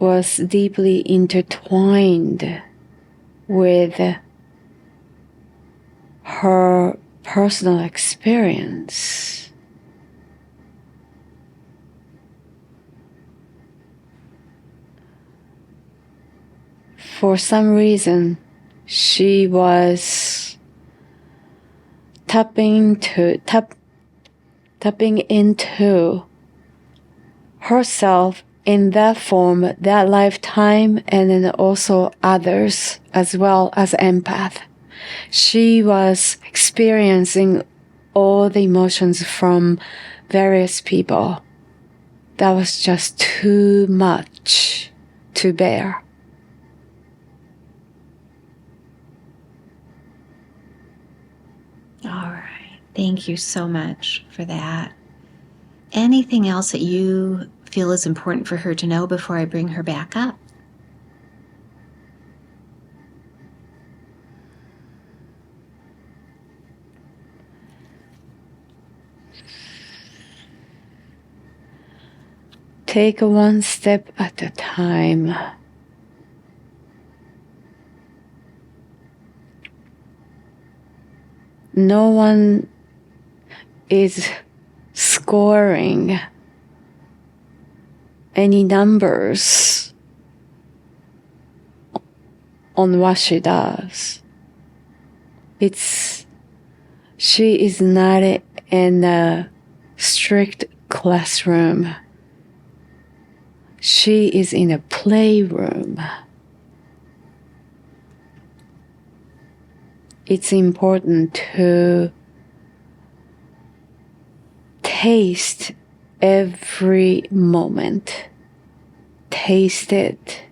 was deeply intertwined with her personal experience. For some reason, she was tapping into herself in that form, that lifetime, and then also others as well as empath. She was experiencing all the emotions from various people. That was just too much to bear. All right. Thank you so much for that. Anything else that you feel is important for her to know before I bring her back up? Take one step at a time. No one is scoring any numbers on what she does. She is not in a strict classroom. She is in a playroom. It's important to taste every moment. Taste it.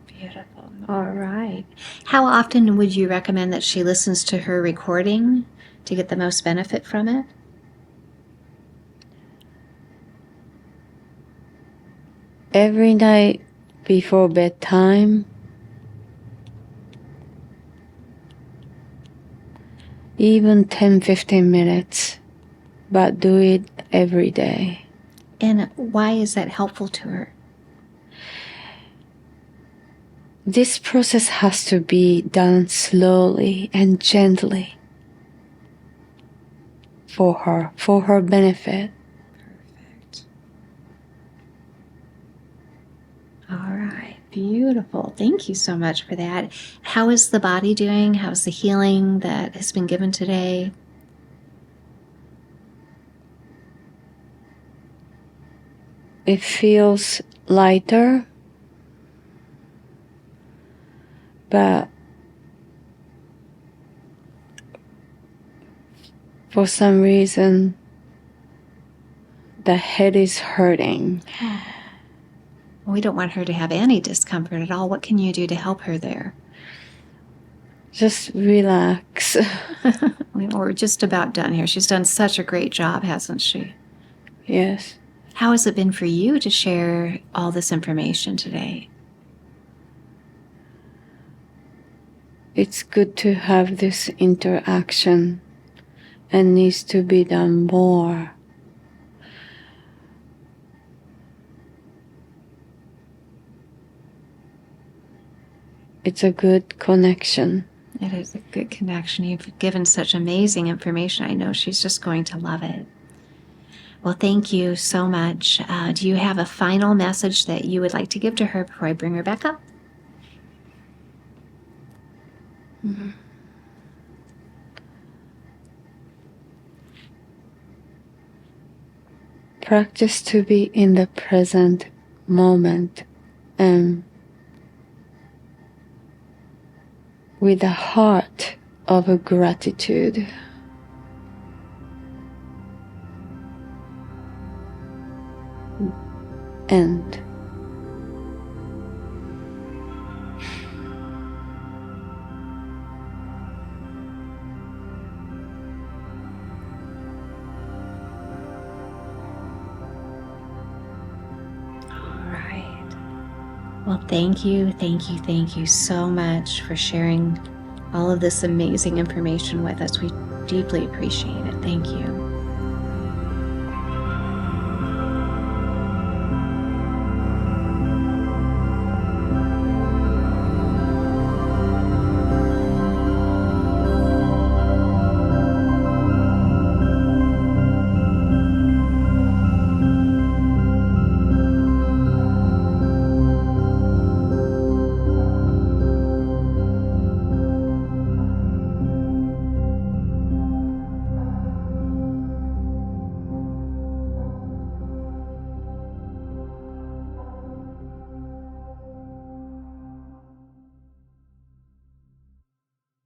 Beautiful. All right. How often would you recommend that she listens to her recording to get the most benefit from it? Every night before bedtime, even 10-15 minutes, but do it every day. And why is that helpful to her? This process has to be done slowly and gently for her benefit. Perfect. All right. Beautiful. Thank you so much for that. How is the body doing? How's the healing that has been given today? It feels lighter, but for some reason, the head is hurting. We don't want her to have any discomfort at all. What can you do to help her there? Just relax. We're just about done here. She's done such a great job, hasn't she? Yes. How has it been for you to share all this information today? It's good to have this interaction and needs to be done more. It's a good connection. It is a good connection. You've given such amazing information. I know she's just going to love it. Well, thank you so much. Do you have a final message that you would like to give to her before I bring her back up? Mm-hmm. Practice to be in the present moment and with a heart of a gratitude. End. Well, thank you so much for sharing all of this amazing information with us. We deeply appreciate it. Thank you.